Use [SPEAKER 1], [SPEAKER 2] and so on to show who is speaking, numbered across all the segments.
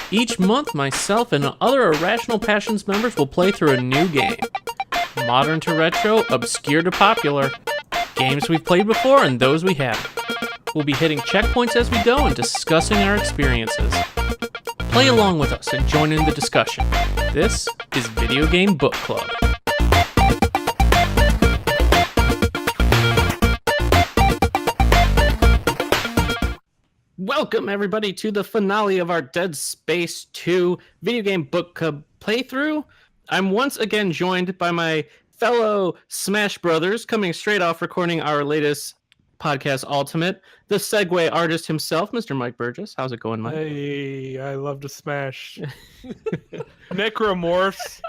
[SPEAKER 1] Each month, myself and other Irrational Passions members will play through a new game. Modern to retro, obscure to popular. Games we've played before and those we haven't. We'll be hitting checkpoints as we go and discussing our experiences. Play along with us and join in the discussion. This is Video Game Book Club. Welcome, everybody, to the finale of our Dead Space 2 Video Game Book Club playthrough. I'm once again joined by my fellow Smash Brothers, coming straight off recording our latest podcast, Ultimate, the segue artist himself, Mr. Mike Burgess. How's it going, Mike?
[SPEAKER 2] Hey, I love to smash. Necromorphs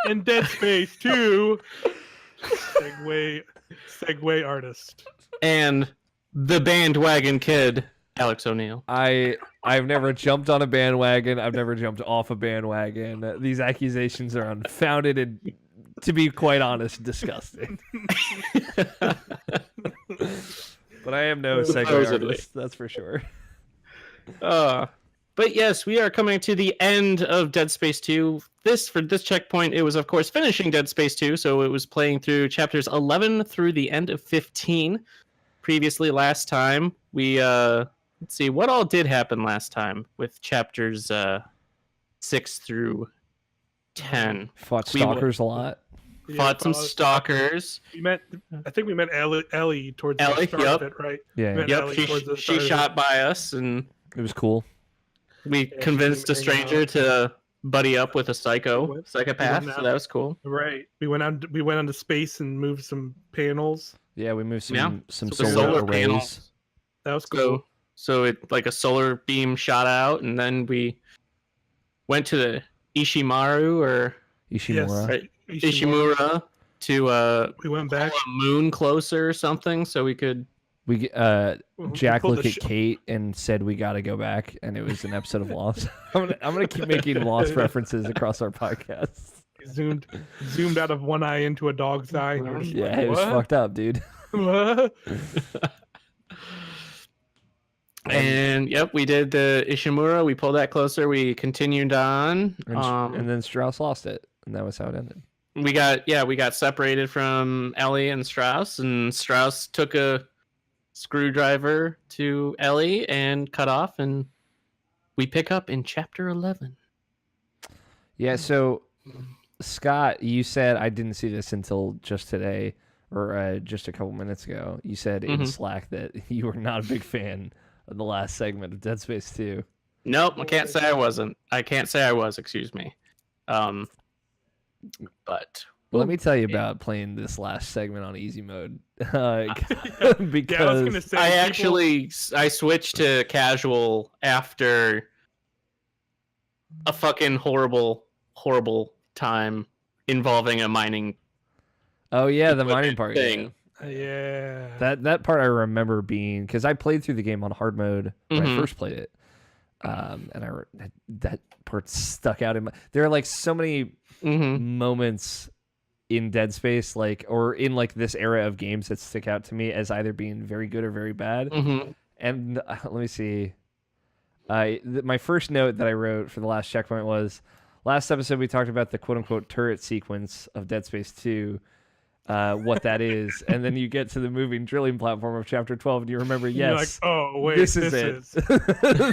[SPEAKER 2] and Dead Space 2. Segue artist.
[SPEAKER 1] And the bandwagon kid, Alex O'Neill.
[SPEAKER 3] I've never jumped on a bandwagon. I've never jumped off a bandwagon. These accusations are unfounded and, to be quite honest, disgusting. But I am no segue artist, that's for sure.
[SPEAKER 1] But yes, we are coming to the end of Dead Space 2. For this checkpoint, it was, of course, finishing Dead Space 2, so it was playing through chapters 11 through the end of 15. Previously, last time, we, let's see, what all did happen last time with chapters 6 through 10?
[SPEAKER 3] Fought stalkers a lot.
[SPEAKER 1] Fought some stalkers.
[SPEAKER 2] I think we met Ellie towards the start of it, right?
[SPEAKER 3] Yeah.
[SPEAKER 1] Yep, she shot by us, and
[SPEAKER 3] it was cool.
[SPEAKER 1] We convinced a stranger to buddy up with a psychopath, so that was cool.
[SPEAKER 2] Right. We went on to space and moved some panels.
[SPEAKER 3] Yeah, we moved some
[SPEAKER 1] solar
[SPEAKER 3] arrays.
[SPEAKER 1] panels.
[SPEAKER 2] That was cool.
[SPEAKER 1] So it like a solar beam shot out, and then we went to the Ishimura to
[SPEAKER 2] we went back
[SPEAKER 1] a moon closer or something, so we could.
[SPEAKER 3] Jack looked at Kate and said we got to go back, and it was an episode of Lost. I'm gonna keep making Lost references across our podcast.
[SPEAKER 2] Zoomed out of one eye into a dog's eye.
[SPEAKER 3] Yeah, it was fucked up, dude.
[SPEAKER 1] And yep, we did the Ishimura. We pulled that closer. We continued on,
[SPEAKER 3] and then Strauss lost it, and that was how it ended.
[SPEAKER 1] We got separated from Ellie and Strauss took a screwdriver to Ellie and cut off, and we pick up in chapter 11.
[SPEAKER 3] Yeah, so Scott, you said, I didn't see this until just today, or just a couple minutes ago. You said in Slack that you were not a big fan of the last segment of Dead Space 2.
[SPEAKER 1] Nope, I can't say I wasn't. I can't say I was, excuse me. But
[SPEAKER 3] let me tell you about playing this last segment on easy mode. Because
[SPEAKER 2] I was gonna say,
[SPEAKER 1] I switched to casual after a fucking horrible time involving a mining.
[SPEAKER 3] Oh yeah, the mining part
[SPEAKER 1] thing.
[SPEAKER 2] Yeah.
[SPEAKER 3] That part I remember being, because I played through the game on hard mode when I first played it, and that part stuck out in my. There are like so many moments in Dead Space, like, or in like this era of games that stick out to me as either being very good or very bad. And let me see. My first note that I wrote for the last checkpoint was, last episode we talked about the quote-unquote turret sequence of Dead Space 2, what that is, and then you get to the moving drilling platform of chapter 12 and you remember, yes,
[SPEAKER 2] you're like, oh wait,
[SPEAKER 3] this is it.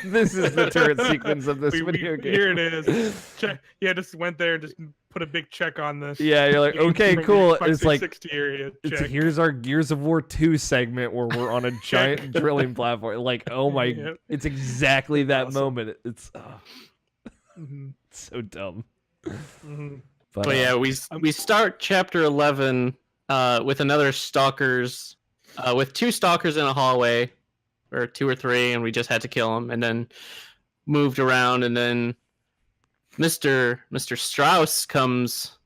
[SPEAKER 3] This is the turret sequence of this video game.
[SPEAKER 2] Here it is. Yeah, just went there and just put a big check on this.
[SPEAKER 3] Yeah, you're like, okay, cool. It's like,
[SPEAKER 2] area,
[SPEAKER 3] here's our Gears of War 2 segment where we're on a giant drilling platform. Like, oh my, it's exactly that moment. It's so dumb.
[SPEAKER 1] But yeah, we start chapter 11 with another stalkers, with two stalkers in a hallway, or two or three, and we just had to kill them, and then moved around, and then Mr. Strauss comes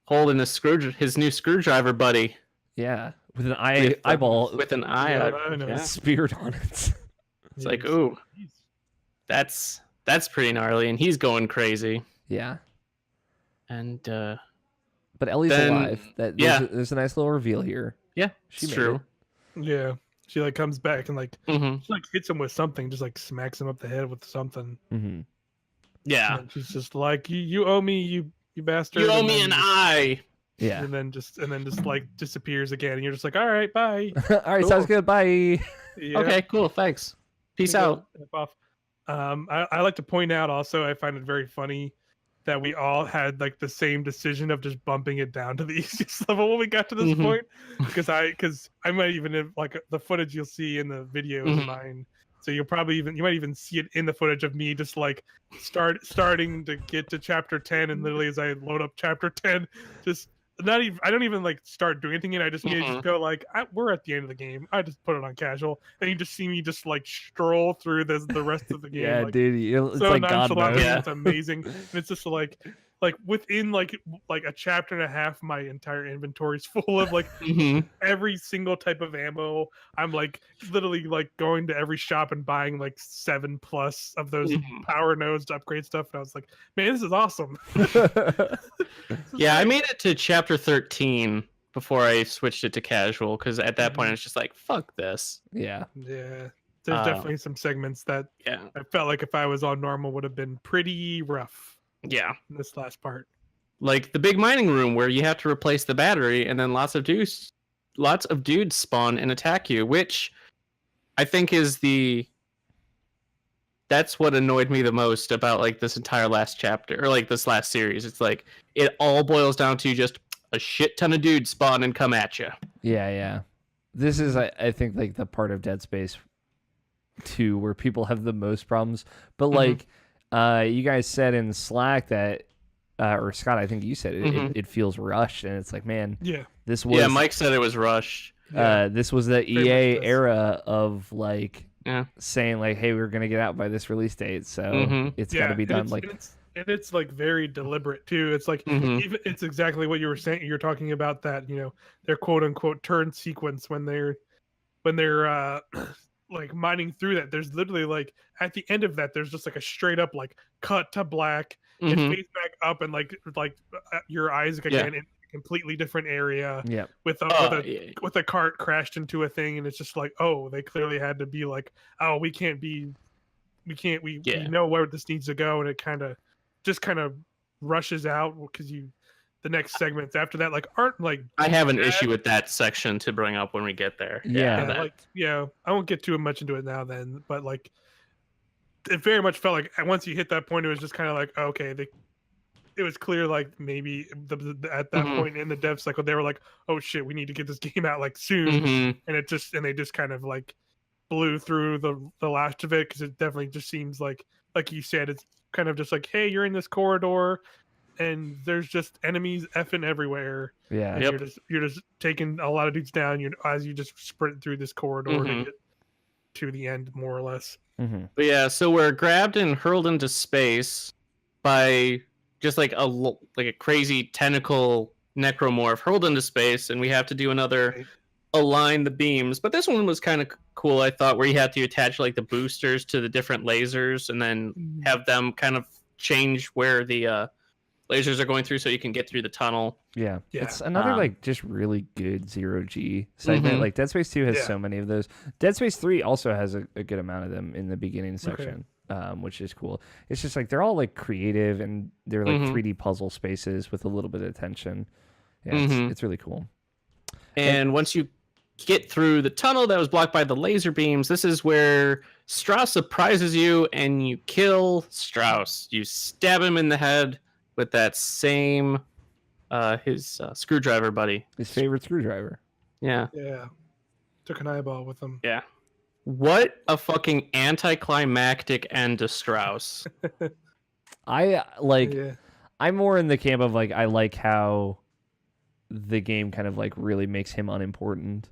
[SPEAKER 1] holding his new screwdriver buddy.
[SPEAKER 3] Yeah, with an eyeball,
[SPEAKER 1] with an eye
[SPEAKER 3] speared on it.
[SPEAKER 1] It's like, ooh, that's pretty gnarly, and he's going crazy.
[SPEAKER 3] Yeah.
[SPEAKER 1] And
[SPEAKER 3] but Ellie's alive. There's a nice little reveal here.
[SPEAKER 1] Yeah, she's true.
[SPEAKER 2] Yeah. She like comes back and like
[SPEAKER 1] Mm-hmm.
[SPEAKER 2] she like hits him with something, just like smacks him up the head with something.
[SPEAKER 3] Mm-hmm.
[SPEAKER 1] Yeah.
[SPEAKER 2] And she's just like, you owe me, you bastard.
[SPEAKER 1] You owe
[SPEAKER 2] and
[SPEAKER 1] me
[SPEAKER 2] then
[SPEAKER 1] an
[SPEAKER 2] just-
[SPEAKER 1] eye.
[SPEAKER 3] Yeah.
[SPEAKER 2] And then just like disappears again, and you're just like, all right, bye.
[SPEAKER 3] All right, sounds
[SPEAKER 1] Cool.
[SPEAKER 3] good. Bye.
[SPEAKER 2] Yeah.
[SPEAKER 1] Okay, cool. Thanks. Peace out.
[SPEAKER 2] Off. I like to point out also, I find it very funny that we all had like the same decision of just bumping it down to the easiest level when we got to this
[SPEAKER 1] Mhm.
[SPEAKER 2] point. Because I might even have like the footage you'll see in the videos of
[SPEAKER 1] Mhm.
[SPEAKER 2] mine. So you might even see it in the footage of me just like starting to get to chapter 10, and literally as I load up chapter 10, just I don't even like start doing anything, and I just
[SPEAKER 1] Mhm.
[SPEAKER 2] just go like, we're at the end of the game. I just put it on casual, and you just see me just like stroll through the rest of the game.
[SPEAKER 3] Yeah,
[SPEAKER 2] like,
[SPEAKER 3] dude. It's
[SPEAKER 2] so
[SPEAKER 3] like God
[SPEAKER 2] nonchalant,
[SPEAKER 3] mode.
[SPEAKER 1] Yeah.
[SPEAKER 2] it's amazing. And it's just like within like a chapter and a half, my entire inventory is full of like
[SPEAKER 1] Mm-hmm.
[SPEAKER 2] every single type of ammo. I'm like literally like going to every shop and buying like 7+ of those
[SPEAKER 1] Mhm.
[SPEAKER 2] power nodes to upgrade stuff. And I was like, man, this is awesome.
[SPEAKER 1] Yeah, I made it to chapter 13 before I switched it to casual because at that point I was just like, fuck this.
[SPEAKER 3] Yeah.
[SPEAKER 2] Yeah, there's definitely some segments that
[SPEAKER 1] Yeah.
[SPEAKER 2] I felt like if I was on normal would have been pretty rough
[SPEAKER 1] Yeah.
[SPEAKER 2] in this last part.
[SPEAKER 1] Like the big mining room where you have to replace the battery and then lots of dudes spawn and attack you, which I think is that's what annoyed me the most about like this entire last chapter or like this last series. It's like it all boils down to just a shit ton of dudes spawn and come at you.
[SPEAKER 3] Yeah, yeah. This is, I think, like the part of Dead Space 2 where people have the most problems. But like, you guys said in Slack that, or Scott, I think you said it feels rushed, and it's like, man,
[SPEAKER 2] Yeah,
[SPEAKER 3] this was
[SPEAKER 1] Yeah, Mike said it was rushed.
[SPEAKER 3] this was the
[SPEAKER 2] Very much
[SPEAKER 3] EA
[SPEAKER 2] this.
[SPEAKER 3] era of like
[SPEAKER 1] Yeah.
[SPEAKER 3] saying like, hey, we're gonna get out by this release date, so
[SPEAKER 1] Mhm.
[SPEAKER 3] it's got to be done. Like,
[SPEAKER 2] and it's like very deliberate too. It's like
[SPEAKER 1] Mhm.
[SPEAKER 2] even it's exactly what you were saying. You're talking about that, their quote unquote turn sequence when they're like mining through that. There's literally like at the end of that, there's just like a straight up like cut to black and
[SPEAKER 1] Mhm.
[SPEAKER 2] fades back up, and like your eyes again in a completely different area
[SPEAKER 3] yeah,
[SPEAKER 2] with
[SPEAKER 1] Yeah.
[SPEAKER 2] with a cart crashed into a thing, and it's just like, oh, they clearly had to be like, oh, we
[SPEAKER 1] Yeah.
[SPEAKER 2] know where this needs to go, and it kind of rushes out because the next segments after that like aren't like
[SPEAKER 1] I have an
[SPEAKER 2] bad.
[SPEAKER 1] issue with that section to bring up when we get there.
[SPEAKER 3] Yeah.
[SPEAKER 1] that-
[SPEAKER 2] I won't get too much into it now then, but like it very much felt like once you hit that point, it was just kind of like, okay, it was clear like maybe at that
[SPEAKER 1] Mhm.
[SPEAKER 2] point in the dev cycle they were like, oh shit, we need to get this game out like soon.
[SPEAKER 1] Mhm.
[SPEAKER 2] And they just kind of like blew through the last of it, because it definitely just seems like you said, it's kind of just like, hey, you're in this corridor and there's just enemies effing everywhere,
[SPEAKER 3] yeah,
[SPEAKER 2] and
[SPEAKER 1] Yep.
[SPEAKER 2] you're just taking a lot of dudes down as you just sprint through this corridor to
[SPEAKER 1] Mhm.
[SPEAKER 2] get to the end, more or less.
[SPEAKER 1] But yeah, so we're grabbed and hurled into space by just like a crazy tentacle necromorph hurled into space, and we have to do another
[SPEAKER 2] Right.
[SPEAKER 1] align the beams. But this one was kind of cool, I thought, where you had to attach like the boosters to the different lasers and then have them kind of change where the lasers are going through so you can get through the tunnel.
[SPEAKER 3] yeah.
[SPEAKER 2] Yeah.
[SPEAKER 3] It's another
[SPEAKER 1] Um,
[SPEAKER 3] like just really good 0G segment.
[SPEAKER 1] Mhm.
[SPEAKER 3] Like Dead Space 2 has
[SPEAKER 2] Yeah.
[SPEAKER 3] so many of those. Dead Space 3 also has a good amount of them in the beginning section. Which is cool. It's just like they're all like creative and they're like
[SPEAKER 1] Mhm.
[SPEAKER 3] 3D puzzle spaces with a little bit of attention. Yeah,
[SPEAKER 1] Mhm.
[SPEAKER 3] it's really cool.
[SPEAKER 1] And once you get through the tunnel that was blocked by the laser beams, this is where Strauss surprises you and you kill Strauss. You stab him in the head with that same his screwdriver buddy.
[SPEAKER 3] His favorite screwdriver.
[SPEAKER 1] Yeah.
[SPEAKER 2] Yeah, took an eyeball with them.
[SPEAKER 1] Yeah. What a fucking anticlimactic end to Strauss.
[SPEAKER 3] I like.
[SPEAKER 2] Yeah,
[SPEAKER 3] I'm more in the camp of like I like how the game kind of like really makes him unimportant,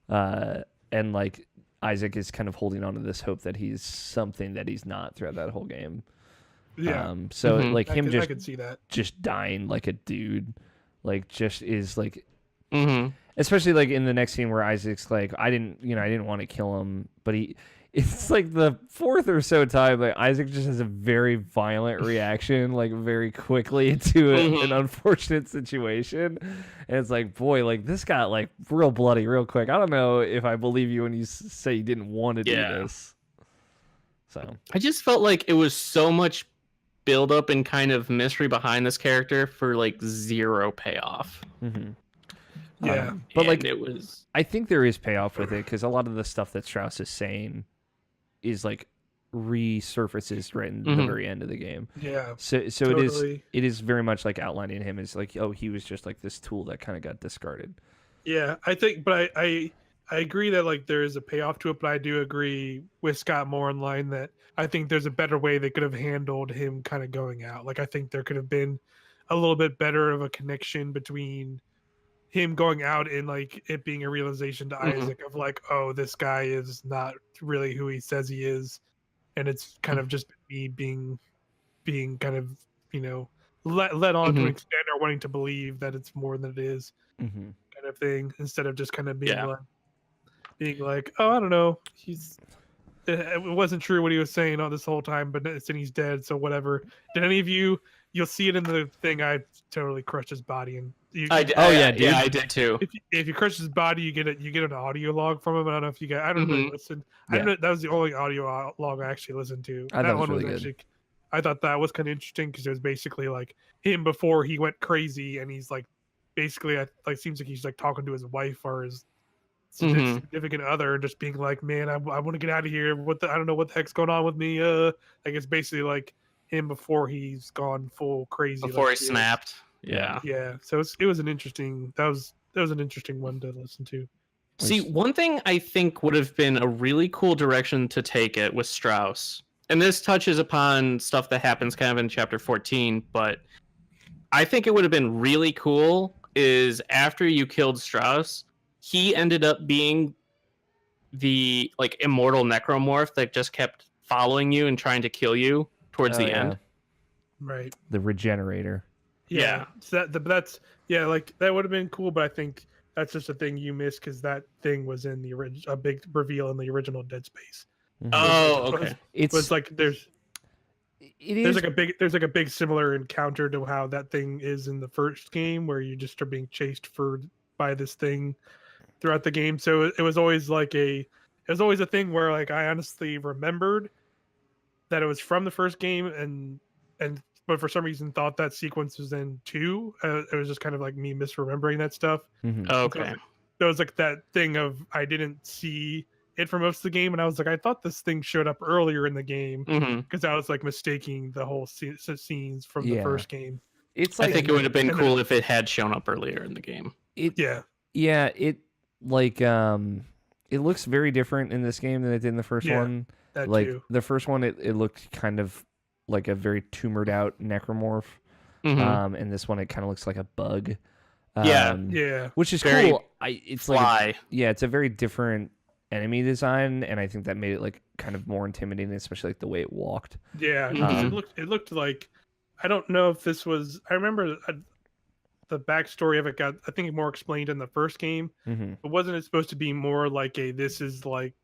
[SPEAKER 3] and like Isaac is kind of holding on to this hope that he's something that he's not throughout that whole game.
[SPEAKER 2] yeah.
[SPEAKER 3] So
[SPEAKER 1] Mhm.
[SPEAKER 3] like him
[SPEAKER 2] I could see that.
[SPEAKER 3] just dying like a dude, like just is like,
[SPEAKER 1] Mm-hmm.
[SPEAKER 3] especially like in the next scene where Isaac's like, I didn't want to kill him, but it's like the fourth or so time, like Isaac just has a very violent reaction, like very quickly to an unfortunate situation, and it's like, boy, like this got like real bloody real quick. I don't know if I believe you when you say you didn't want to do this. So
[SPEAKER 1] I just felt like it was so much build up and kind of mystery behind this character for like zero payoff.
[SPEAKER 2] Yeah,
[SPEAKER 3] but like
[SPEAKER 1] it was.
[SPEAKER 3] I think there is payoff with it because a lot of the stuff that Strauss is saying is like resurfaces right in the very end of the game.
[SPEAKER 2] Yeah.
[SPEAKER 3] So
[SPEAKER 2] totally.
[SPEAKER 3] it is very much like outlining him as like, oh, he was just like this tool that kind of got discarded.
[SPEAKER 2] Yeah, I think, but I agree that like there is a payoff to it, but I do agree with Scott more in line that I think there's a better way they could have handled him kind of going out. Like I think there could have been a little bit better of a connection between him going out and like it being a realization to Isaac of like, oh, this guy is not really who he says he is, and it's kind of just me being kind of, you know, led on to an extent or wanting to believe that it's more than it is, kind of thing, instead of just kind of being like, oh, I don't know, it wasn't true what he was saying all this whole time, but then he's dead, so whatever. Did any of you'll see it in the thing, I totally crushed his body, and
[SPEAKER 1] I did too.
[SPEAKER 2] If you crush his body, you get an audio log from him. I don't know if you guys. I don't really listen. I don't know. That was the only audio log I actually listened to.
[SPEAKER 3] I thought it was really good.
[SPEAKER 2] Actually, I thought that was kind of interesting because it was basically like him before he went crazy, and he's like basically like seems like he's like talking to his wife or his significant other, just being like, man, I want to get out of here. I don't know what the heck's going on with me. Like it's basically like him before he's gone full crazy.
[SPEAKER 1] Before
[SPEAKER 2] like,
[SPEAKER 1] he snapped. Yeah.
[SPEAKER 2] So it was an interesting. That was an interesting one to listen to.
[SPEAKER 1] See, one thing I think would have been a really cool direction to take it with Strauss, and this touches upon stuff that happens kind of in chapter 14, but I think it would have been really cool is after you killed Strauss, he ended up being the like immortal necromorph that just kept following you and trying to kill you towards the end.
[SPEAKER 2] Right.
[SPEAKER 3] The regenerator.
[SPEAKER 2] Yeah. So that's like that would have been cool, but I think that's just a thing you missed because that thing was in the a big reveal in the original Dead Space.
[SPEAKER 1] Oh, okay.
[SPEAKER 2] It's like there's like a big similar encounter to how that thing is in the first game, where you just are being chased by this thing throughout the game. So it was always a thing where like I honestly remembered that it was from the first game and but for some reason thought that sequence was in 2. It was just kind of like me misremembering that stuff.
[SPEAKER 1] Okay.
[SPEAKER 2] So it was like that thing of I didn't see it for most of the game, and I was like, I thought this thing showed up earlier in the game because I was like mistaking the whole scenes from the first game.
[SPEAKER 3] It's like,
[SPEAKER 1] I think it would have been cool if it had shown up earlier in the game.
[SPEAKER 3] It like it looks very different in this game than it did in the first one. Like
[SPEAKER 2] too.
[SPEAKER 3] The first one, it looked kind of like a very tumored out necromorph. And this one, it kind of looks like a bug. Which is
[SPEAKER 1] very
[SPEAKER 3] cool. It's
[SPEAKER 1] fly.
[SPEAKER 3] like it's a very different enemy design, and I think that made it like kind of more intimidating, especially like the way it walked.
[SPEAKER 2] Yeah, it looked like, I don't know if this was. I remember the backstory of it got, I think, more explained in the first game. But wasn't it supposed to be more like this is like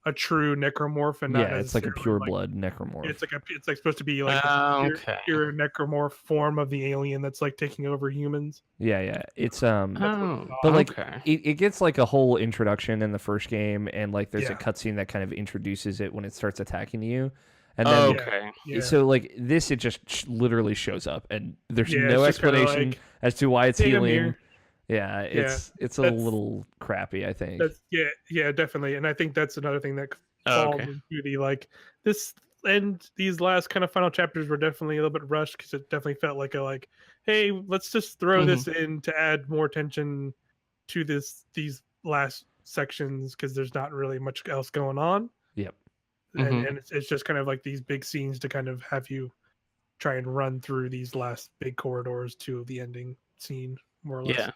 [SPEAKER 2] a true necromorph and not
[SPEAKER 3] it's like a pure blood necromorph.
[SPEAKER 2] It's like supposed to be like a pure necromorph form of the alien that's like taking over humans.
[SPEAKER 3] It's but like it gets like a whole introduction in the first game, and like there's a cutscene that kind of introduces it when it starts attacking you. And then so like this, it just literally shows up, and there's no explanation as to why it's healing. It's a little crappy, I think.
[SPEAKER 2] Definitely. And I think that's another thing that falls into the like this, and these last kind of final chapters were definitely a little bit rushed because it definitely felt like hey, let's just throw this in to add more tension to these last sections because there's not really much else going on.
[SPEAKER 3] Yep.
[SPEAKER 2] And it's just kind of like these big scenes to kind of have you try and run through these last big corridors to the ending scene, more or less.
[SPEAKER 1] Yeah.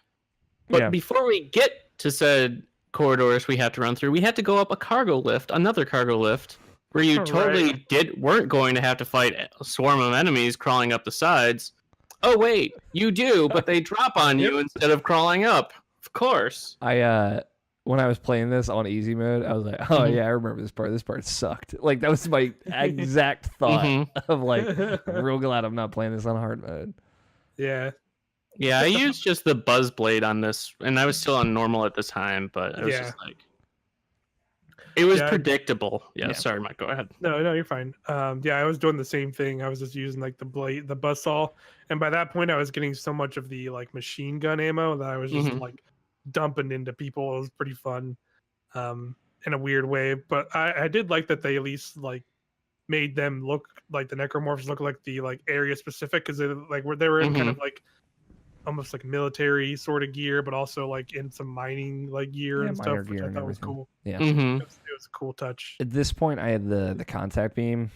[SPEAKER 1] But before we get to said corridors we have to run through, we had to go up another cargo lift, where you totally weren't going to have to fight a swarm of enemies crawling up the sides. Oh wait, you do, but they drop on you instead of crawling up. Of course.
[SPEAKER 3] I when I was playing this on easy mode, I was like, oh yeah, I remember this part. This part sucked. Like that was my exact thought of like, I'm real glad I'm not playing this on hard mode.
[SPEAKER 2] Yeah.
[SPEAKER 1] Yeah, I used just the buzz blade on this, and I was still on normal at the time, but it was just like it was predictable. Yeah, sorry, Mike, go ahead.
[SPEAKER 2] No, you're fine. Yeah, I was doing the same thing. I was just using like the buzzsaw, and by that point, I was getting so much of the like machine gun ammo that I was just like dumping into people. It was pretty fun, in a weird way. But I did like that they at least like made them look like the necromorphs look like the like area specific, because they were in kind of like almost like military sort of gear, but also like in some mining like gear and stuff, which I thought was cool.
[SPEAKER 3] Yeah,
[SPEAKER 2] it was a cool touch.
[SPEAKER 3] At this point, I had the contact beam.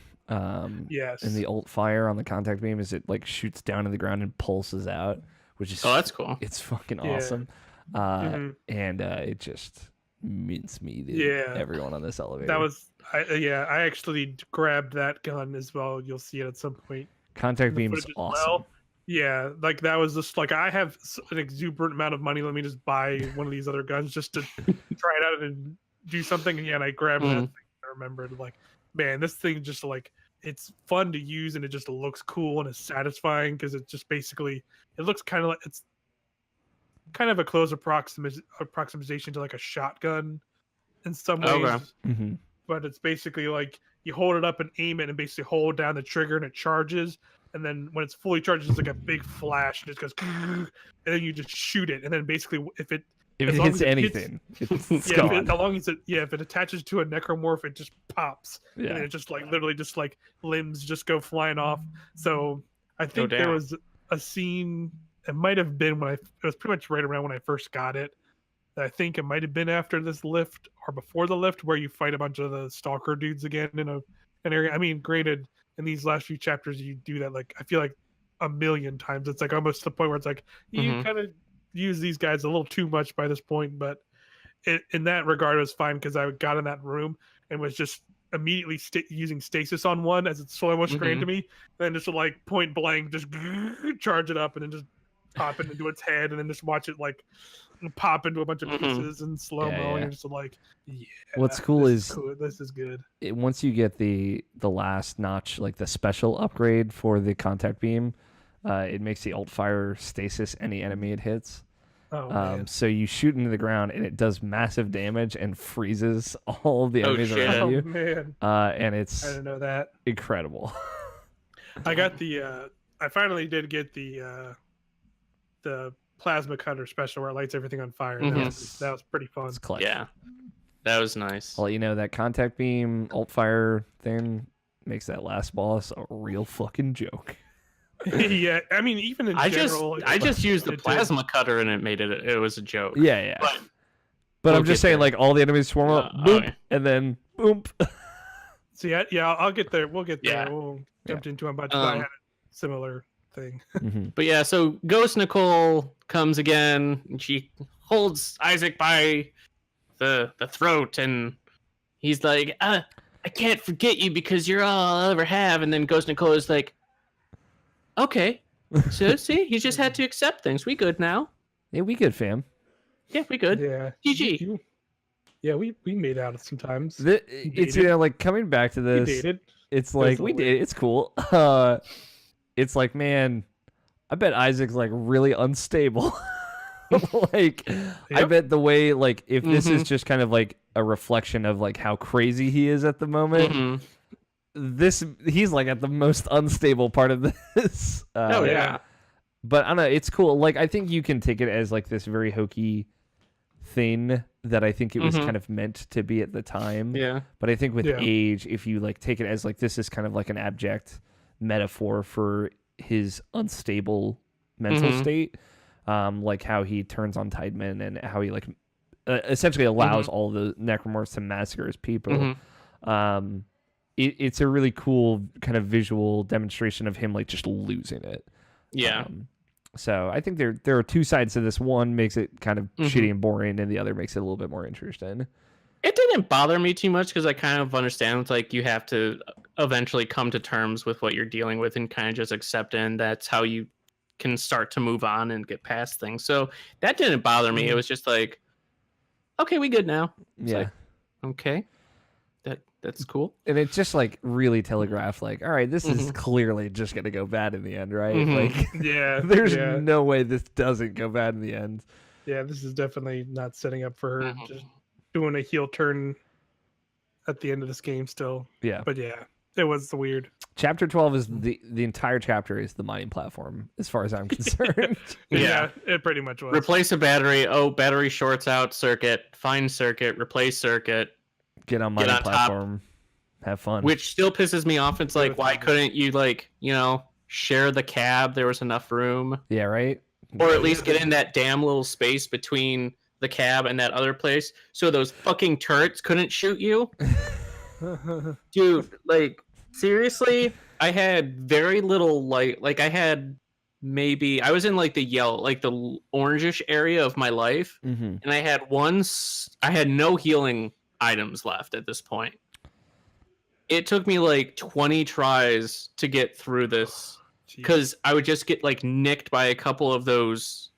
[SPEAKER 2] Yes.
[SPEAKER 3] And the ult fire on the contact beam is it like shoots down to the ground and pulses out, which is
[SPEAKER 1] that's cool.
[SPEAKER 3] It's fucking awesome. And it just mincemeated everyone on this elevator.
[SPEAKER 2] That was I actually grabbed that gun as well. You'll see it at some point.
[SPEAKER 3] Contact beam is awesome. Well.
[SPEAKER 2] Yeah, like that was just like I have an exuberant amount of money. Let me just buy one of these other guns just to try it out and do something. And I grabbed that thing. I remembered, like, man, this thing just like it's fun to use and it just looks cool and it's satisfying because it just basically it looks kind of like it's kind of a close approximation to like a shotgun in some ways.
[SPEAKER 3] Okay.
[SPEAKER 2] But it's basically like you hold it up and aim it and basically hold down the trigger and it charges. And then when it's fully charged, it's like a big flash and it just goes, and then you just shoot it. And then basically, if it
[SPEAKER 3] hits anything, it's gone.
[SPEAKER 2] If it attaches to a necromorph, it just pops. Yeah. And it just like literally just like limbs just go flying off. So I think there was a scene. It might have been it was pretty much right around when I first got it. I think it might have been after this lift or before the lift, where you fight a bunch of the stalker dudes again in an area. I mean, granted, in these last few chapters, you do that like I feel like a million times. It's like almost to the point where it's like you kind of use these guys a little too much by this point. But in that regard, it was fine because I got in that room and was just immediately using stasis on one as it slow motion ran to me, and then just like point blank, just charge it up and then just pop it into its head, and then just watch it like pop into a bunch of pieces in slow mo, and you're just like,
[SPEAKER 3] what's cool is
[SPEAKER 2] this is good.
[SPEAKER 3] Once you get the last notch, like the special upgrade for the contact beam, it makes the ult fire stasis any enemy it hits. So you shoot into the ground and it does massive damage and freezes all the enemies around you.
[SPEAKER 2] Man.
[SPEAKER 3] And it's
[SPEAKER 2] I didn't know that.
[SPEAKER 3] Incredible.
[SPEAKER 2] I got I finally did get the plasma cutter special where it lights everything on fire. That was pretty fun.
[SPEAKER 1] Yeah, that was nice.
[SPEAKER 3] Well, that contact beam ult fire thing makes that last boss a real fucking joke.
[SPEAKER 2] Yeah, I mean, even in general,
[SPEAKER 1] I just used the plasma cutter and it was a joke.
[SPEAKER 3] Yeah. But I'm just saying, like, all the enemies swarm up, boop, and then boom.
[SPEAKER 2] So I'll get there. We'll get there. We'll jump into them, but I had a similar thing.
[SPEAKER 1] But yeah, so Ghost Nicole comes again and she holds Isaac by the throat and he's like, I can't forget you because you're all I'll ever have. And then Ghost Nicole is like, okay, so see, you just had to accept things. We good now.
[SPEAKER 3] Yeah, we good, fam.
[SPEAKER 1] Yeah, we good.
[SPEAKER 2] Yeah.
[SPEAKER 1] GG.
[SPEAKER 2] Yeah, we made out sometimes.
[SPEAKER 3] It's like coming back to this.
[SPEAKER 2] We dated.
[SPEAKER 3] It's like we did. It's cool. It's like, man, I bet Isaac's like really unstable. Like, I bet the way, like, if this is just kind of like a reflection of like how crazy he is at the moment, he's like at the most unstable part of this.
[SPEAKER 2] Yeah.
[SPEAKER 3] But I don't know, it's cool. Like, I think you can take it as like this very hokey thing that I think it was kind of meant to be at the time.
[SPEAKER 1] Yeah.
[SPEAKER 3] But I think with age, if you like take it as like this is kind of like an abject metaphor for his unstable mental state, like how he turns on Tideman and how he like essentially allows all the necromorphs to massacre his people. It's a really cool kind of visual demonstration of him like just losing it.
[SPEAKER 1] Yeah.
[SPEAKER 3] So I think there are two sides to this. One makes it kind of shitty and boring, and the other makes it a little bit more interesting.
[SPEAKER 1] It didn't bother me too much because I kind of understand like you have to eventually come to terms with what you're dealing with and kind of just accept it, and that's how you can start to move on and get past things. So that didn't bother me. It was just like, okay, we good now. It's
[SPEAKER 3] Yeah.
[SPEAKER 1] like, okay, that's cool.
[SPEAKER 3] And it's just like really telegraphed, like, all right, this is clearly just gonna go bad in the end, right? Like,
[SPEAKER 2] yeah,
[SPEAKER 3] there's no way this doesn't go bad in the end.
[SPEAKER 2] Yeah, this is definitely not setting up for her just doing a heel turn at the end of this game still.
[SPEAKER 3] Yeah.
[SPEAKER 2] But yeah, it was weird.
[SPEAKER 3] Chapter 12 is the entire chapter is the mining platform, as far as I'm concerned.
[SPEAKER 2] Yeah, it pretty much was.
[SPEAKER 1] Replace a battery. Oh, battery shorts out. Circuit. Find circuit. Replace circuit.
[SPEAKER 3] Get on mining platform. Have fun.
[SPEAKER 1] Which still pisses me off. It's like, why couldn't you, like, you know, share the cab? There was enough room.
[SPEAKER 3] Yeah, right?
[SPEAKER 1] Or at least get in that damn little space between the cab and that other place so those fucking turrets couldn't shoot you. Dude, like, seriously? I had very little light. Like, I had maybe... I was in, like, the yellow, like, the orangish area of my life.
[SPEAKER 3] Mm-hmm.
[SPEAKER 1] And I had I had no healing items left at this point. It took me, like, 20 tries to get through this. Because I would just get, like, nicked by a couple of those...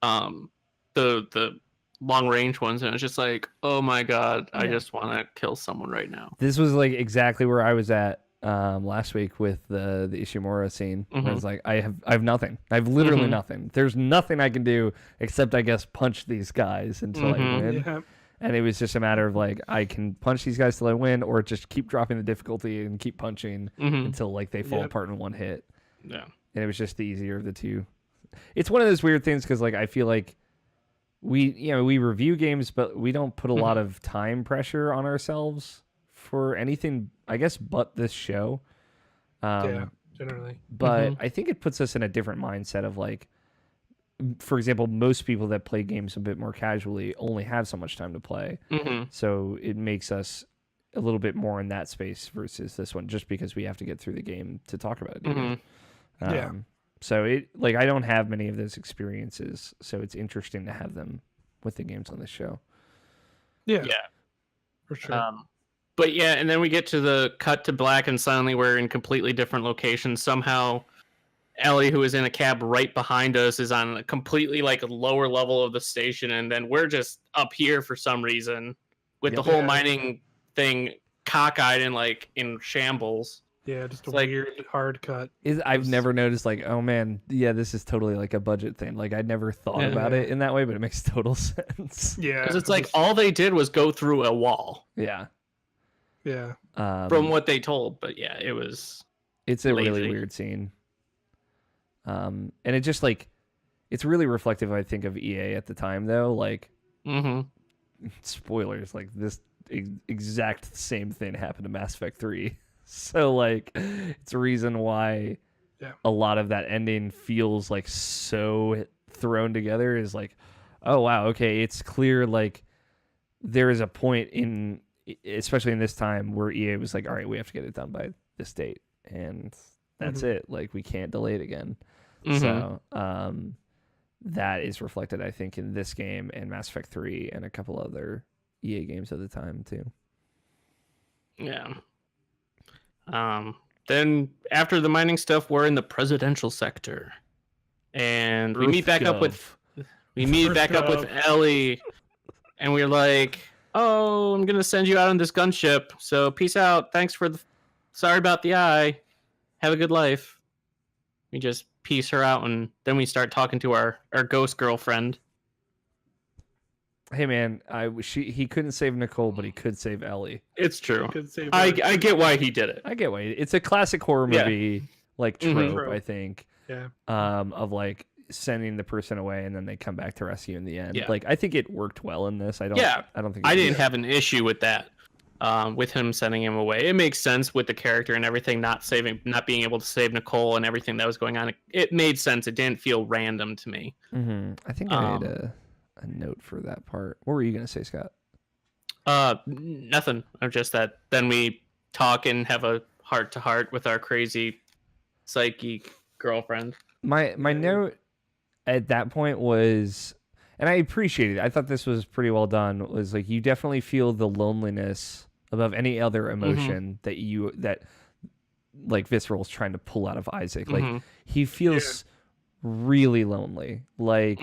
[SPEAKER 1] the long range ones, and it's just like, oh my god, I just want to kill someone right now.
[SPEAKER 3] This was like exactly where I was at last week with the Ishimura scene. Where it's like I have nothing. I have literally nothing. There's nothing I can do except I guess punch these guys until I win. Yeah. And it was just a matter of like I can punch these guys till I win, or just keep dropping the difficulty and keep punching until like they fall apart in one hit.
[SPEAKER 1] Yeah.
[SPEAKER 3] And it was just the easier of the two. It's one of those weird things because like I feel like we review games, but we don't put a lot of time pressure on ourselves for anything, I guess, but this show.
[SPEAKER 2] Generally.
[SPEAKER 3] But I think it puts us in a different mindset of like, for example, most people that play games a bit more casually only have so much time to play. So it makes us a little bit more in that space versus this one, just because we have to get through the game to talk about it. So it like I don't have many of those experiences, so it's interesting to have them with the games on this show.
[SPEAKER 2] Yeah, for sure.
[SPEAKER 1] But yeah, and then we get to the cut to black, and suddenly we're in completely different locations. Somehow, Ellie, who is in a cab right behind us, is on a completely like a lower level of the station, and then we're just up here for some reason with the whole mining thing cockeyed and like in shambles.
[SPEAKER 2] Yeah, just a weird hard cut.
[SPEAKER 3] I've never noticed like, oh man, yeah, this is totally like a budget thing. Like I'd never thought about it in that way, but it makes total sense.
[SPEAKER 2] Yeah,
[SPEAKER 1] because it's like all they did was go through a wall.
[SPEAKER 3] Yeah.
[SPEAKER 1] From what they told, but yeah, it's a
[SPEAKER 3] really weird scene. And it just like it's really reflective, I think, of EA at the time though. Like spoilers, like this exact same thing happened to Mass Effect 3. So like it's a reason why a lot of that ending feels like so thrown together is like, oh wow, okay, it's clear like there is a point in, especially in this time, where EA was like, all right, we have to get it done by this date, and that's it. Like we can't delay it again. So that is reflected, I think, in this game and Mass Effect 3 and a couple other EA games at the time too.
[SPEAKER 1] Yeah. Then after the mining stuff, we're in the presidential sector, and we meet back up with Ellie, and we're like, "Oh, I'm gonna send you out on this gunship. So peace out. Thanks sorry about the eye. Have a good life." We just piece her out, and then we start talking to our ghost girlfriend.
[SPEAKER 3] Hey man, he couldn't save Nicole, but he could save Ellie.
[SPEAKER 1] It's true. I get why he did it.
[SPEAKER 3] I get why it's a classic horror movie like trope, I think.
[SPEAKER 2] Yeah.
[SPEAKER 3] Of like sending the person away and then they come back to rescue in the end.
[SPEAKER 1] Yeah.
[SPEAKER 3] Like I think it worked well in this. I don't think
[SPEAKER 1] I didn't have an issue with that. With him sending him away. It makes sense with the character and everything, not being able to save Nicole and everything that was going on. It made sense. It didn't feel random to me.
[SPEAKER 3] I think I made a note for that part. What were you gonna say, Scott?
[SPEAKER 1] Nothing. I'm just that then we talk and have a heart to heart with our crazy psyche girlfriend.
[SPEAKER 3] My note at that point was, and I appreciated it, I thought this was pretty well done, was like you definitely feel the loneliness above any other emotion that like Visceral's trying to pull out of Isaac. Like he feels really lonely. Like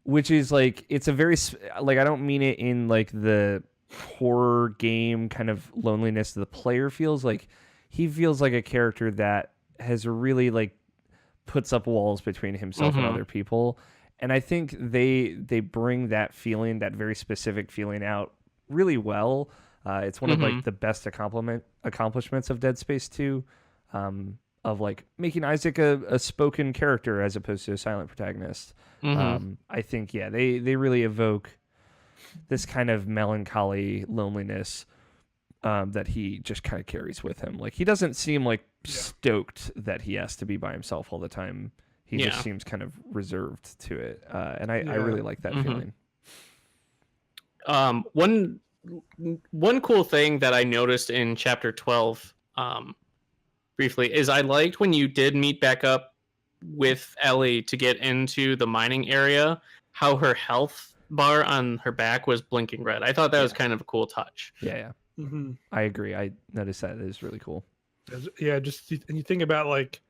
[SPEAKER 3] which is like it's a very like I don't mean it in like the horror game kind of loneliness the player feels like. He feels like a character that has really like puts up walls between himself and other people, and I think they bring that feeling, that very specific feeling, out really well. It's one of like the best accomplishments of Dead Space 2, of like making Isaac a spoken character as opposed to a silent protagonist. I think they really evoke this kind of melancholy loneliness that he just kind of carries with him. Like he doesn't seem like stoked that he has to be by himself all the time. He just seems kind of reserved to it, and I really like that feeling.
[SPEAKER 1] One cool thing that I noticed in chapter 12, briefly, is I liked when you did meet back up with Ellie to get into the mining area, how her health bar on her back was blinking red. I thought that was kind of a cool touch.
[SPEAKER 3] Yeah. I agree. I noticed that. It is really cool.
[SPEAKER 2] Yeah, just and you think about like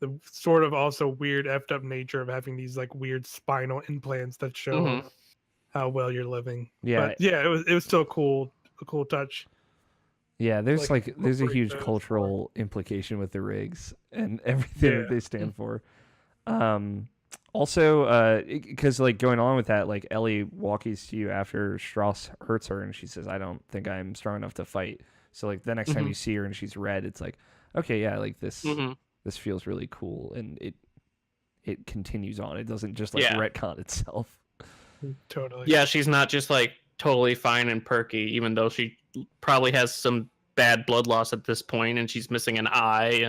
[SPEAKER 2] the sort of also weird effed up nature of having these like weird spinal implants that show how well you're living.
[SPEAKER 3] Yeah,
[SPEAKER 2] but yeah, it was still a cool touch.
[SPEAKER 3] Yeah, there's there's a huge cultural implication with the rigs and everything that they stand for. Also, because like going on with that, like Ellie walkies to you after Strauss hurts her, and she says, "I don't think I'm strong enough to fight." So like the next time you see her and she's red, it's like, okay, yeah, like this this feels really cool, and it continues on. It doesn't just like retcon itself.
[SPEAKER 2] Totally.
[SPEAKER 1] Yeah, she's not just like totally fine and perky, even though she probably has some bad blood loss at this point, and she's missing an eye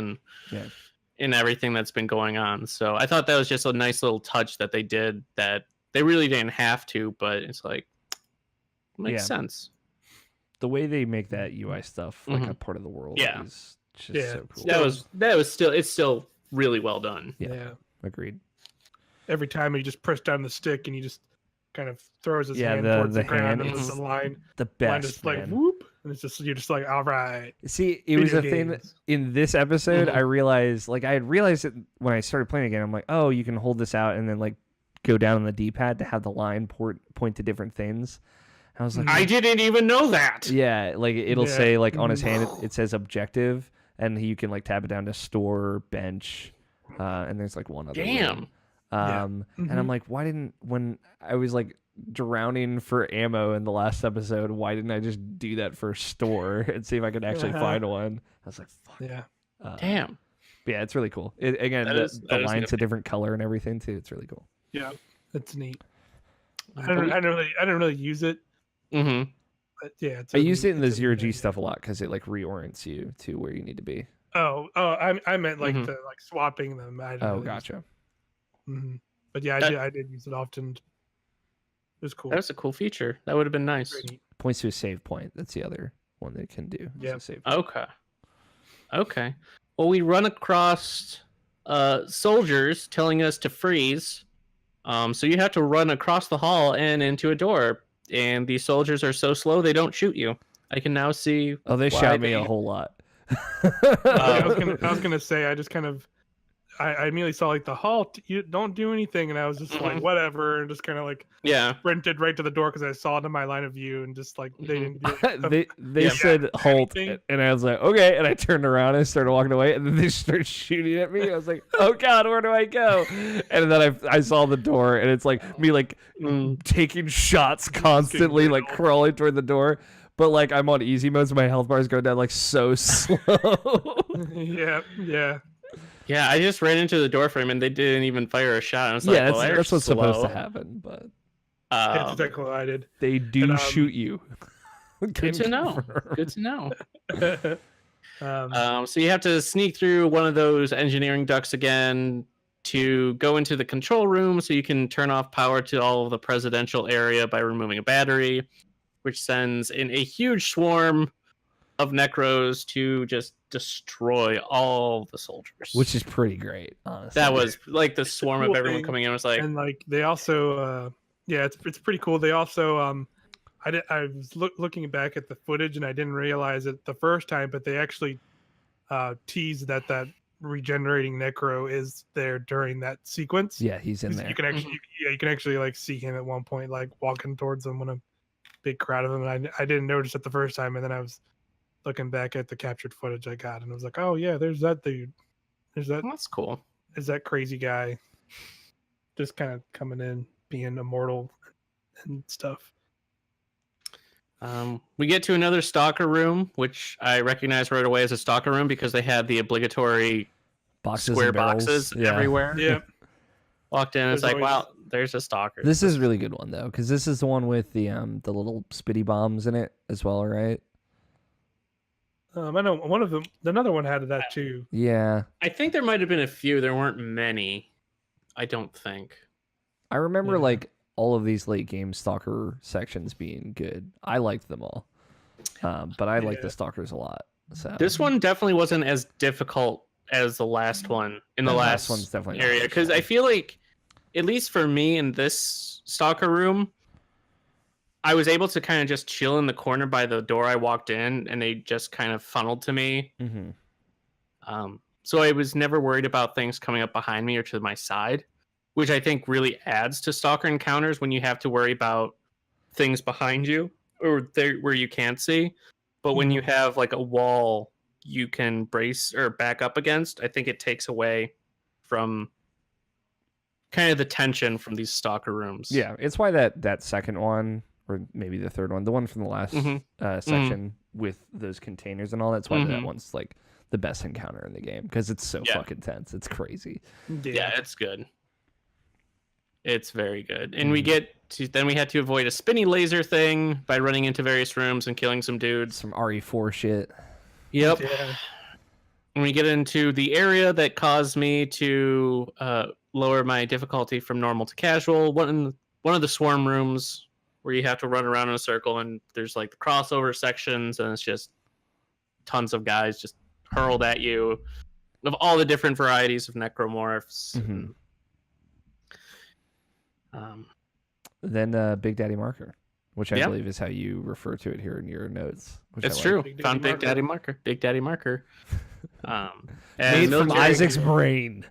[SPEAKER 1] and everything that's been going on. So I thought that was just a nice little touch that they did that they really didn't have to, but it's like makes sense.
[SPEAKER 3] The way they make that UI stuff like a part of the world is just so cool.
[SPEAKER 1] It's still really well done.
[SPEAKER 3] Yeah. Agreed.
[SPEAKER 2] Every time he just pressed down the stick and he just kind of throws his hand towards the ground and the line.
[SPEAKER 3] The best.
[SPEAKER 2] Line just like whoop, and it's just you're just like, all right.
[SPEAKER 3] See, it was a thing that in this episode I realized, like I had realized it when I started playing again. I'm like, oh, you can hold this out and then like go down on the D-pad to have the line point to different things. I was like,
[SPEAKER 1] I didn't even know that.
[SPEAKER 3] Yeah, like it'll say like on his hand it says objective, and you can like tap it down to store, bench, and there's like one other.
[SPEAKER 1] Damn.
[SPEAKER 3] And I'm like, why didn't, when I was like drowning for ammo in the last episode, why didn't I just do that for store and see if I could actually find one? I was like, fuck.
[SPEAKER 2] Yeah.
[SPEAKER 1] Damn.
[SPEAKER 3] Yeah, it's really cool. Again, the line's a different color and everything too. It's really cool.
[SPEAKER 2] Yeah, that's neat. I don't really use it. But yeah,
[SPEAKER 3] I used it in the zero G stuff a lot because it like reorients you to where you need to be.
[SPEAKER 2] I meant like the like swapping them.
[SPEAKER 3] Gotcha.
[SPEAKER 2] But yeah, I did use it often. It was cool.
[SPEAKER 1] That was a cool feature. That would have been nice.
[SPEAKER 3] Points to a save point. That's the other one they can do.
[SPEAKER 2] Yeah.
[SPEAKER 1] Okay. Well, we run across soldiers telling us to freeze. So you have to run across the hall and into a door. And these soldiers are so slow they don't shoot you. I can now see.
[SPEAKER 3] Oh, they shot me a whole lot.
[SPEAKER 2] I was gonna say I just kind of I immediately saw like the halt. You don't do anything, and I was just like whatever, and just kind of like sprinted right to the door because I saw it in my line of view, and just like they didn't. Do
[SPEAKER 3] they said halt, and I was like okay, and I turned around and started walking away, and then they started shooting at me. I was like, oh god, where do I go? And then I saw the door, and it's like me like taking shots constantly, like crawling toward the door. But like I'm on easy mode, so my health bar is going down like so slow.
[SPEAKER 2] Yeah.
[SPEAKER 1] Yeah, I just ran into the door frame and they didn't even fire a shot. I was like,
[SPEAKER 3] that's what's supposed to happen, but
[SPEAKER 2] that's exactly what I did.
[SPEAKER 3] They do shoot you.
[SPEAKER 1] Good to know. Good to know. So you have to sneak through one of those engineering ducts again to go into the control room so you can turn off power to all of the presidential area by removing a battery, which sends in a huge swarm of Necros to just destroy all the soldiers.
[SPEAKER 3] Which is pretty great, honestly.
[SPEAKER 1] That was like the swarm of everyone coming in was like,
[SPEAKER 2] and like they also it's pretty cool. They also I was looking back at the footage and I didn't realize it the first time, but they actually teased that regenerating necro is there during that sequence.
[SPEAKER 3] Yeah, he's in there.
[SPEAKER 2] You can actually, you can actually like see him at one point, like walking towards them when a big crowd of them. And I didn't notice it the first time, and then I was looking back at the captured footage I got, and I was like, oh yeah, there's that dude. There's that.
[SPEAKER 1] That's cool.
[SPEAKER 2] Is that crazy guy just kind of coming in, being immortal and stuff.
[SPEAKER 1] We get to another stalker room, which I recognize right away as a stalker room because they had the obligatory square boxes everywhere.
[SPEAKER 2] Yeah.
[SPEAKER 1] Walked in, it's like, wow, there's a stalker.
[SPEAKER 3] This is a really good one though, because this is the one with the little spitty bombs in it as well, right?
[SPEAKER 2] I know one of them. Another one had that too.
[SPEAKER 3] Yeah.
[SPEAKER 1] I think there might have been a few. There weren't many. I don't think.
[SPEAKER 3] I remember like all of these late game stalker sections being good. I liked them all, but I like the stalkers a lot. So
[SPEAKER 1] this one definitely wasn't as difficult as the last one in the last
[SPEAKER 3] one's definitely
[SPEAKER 1] area, because I feel like, at least for me in this stalker room, I was able to kind of just chill in the corner by the door I walked in, and they just kind of funneled to me. So I was never worried about things coming up behind me or to my side, which I think really adds to stalker encounters when you have to worry about things behind you or where you can't see. But when you have like a wall you can brace or back up against, I think it takes away from kind of the tension from these stalker rooms.
[SPEAKER 3] Yeah, it's why that second one, or maybe the third one, the one from the last section with those containers and all, that's why that one's like the best encounter in the game, because it's so fucking tense. It's crazy.
[SPEAKER 1] Yeah, it's good. It's very good. And we had to avoid a spinny laser thing by running into various rooms and killing some dudes.
[SPEAKER 3] Some RE4 shit.
[SPEAKER 1] Yep. Yeah. And we get into the area that caused me to lower my difficulty from normal to casual. One of the swarm rooms where you have to run around in a circle, and there's like the crossover sections, and it's just tons of guys just hurled at you of all the different varieties of necromorphs.
[SPEAKER 3] Then Big Daddy Marker, which I believe is how you refer to it here in your notes.
[SPEAKER 1] It's true. Found Big Daddy Marker. Big Daddy Marker.
[SPEAKER 3] Made from Isaac's brain.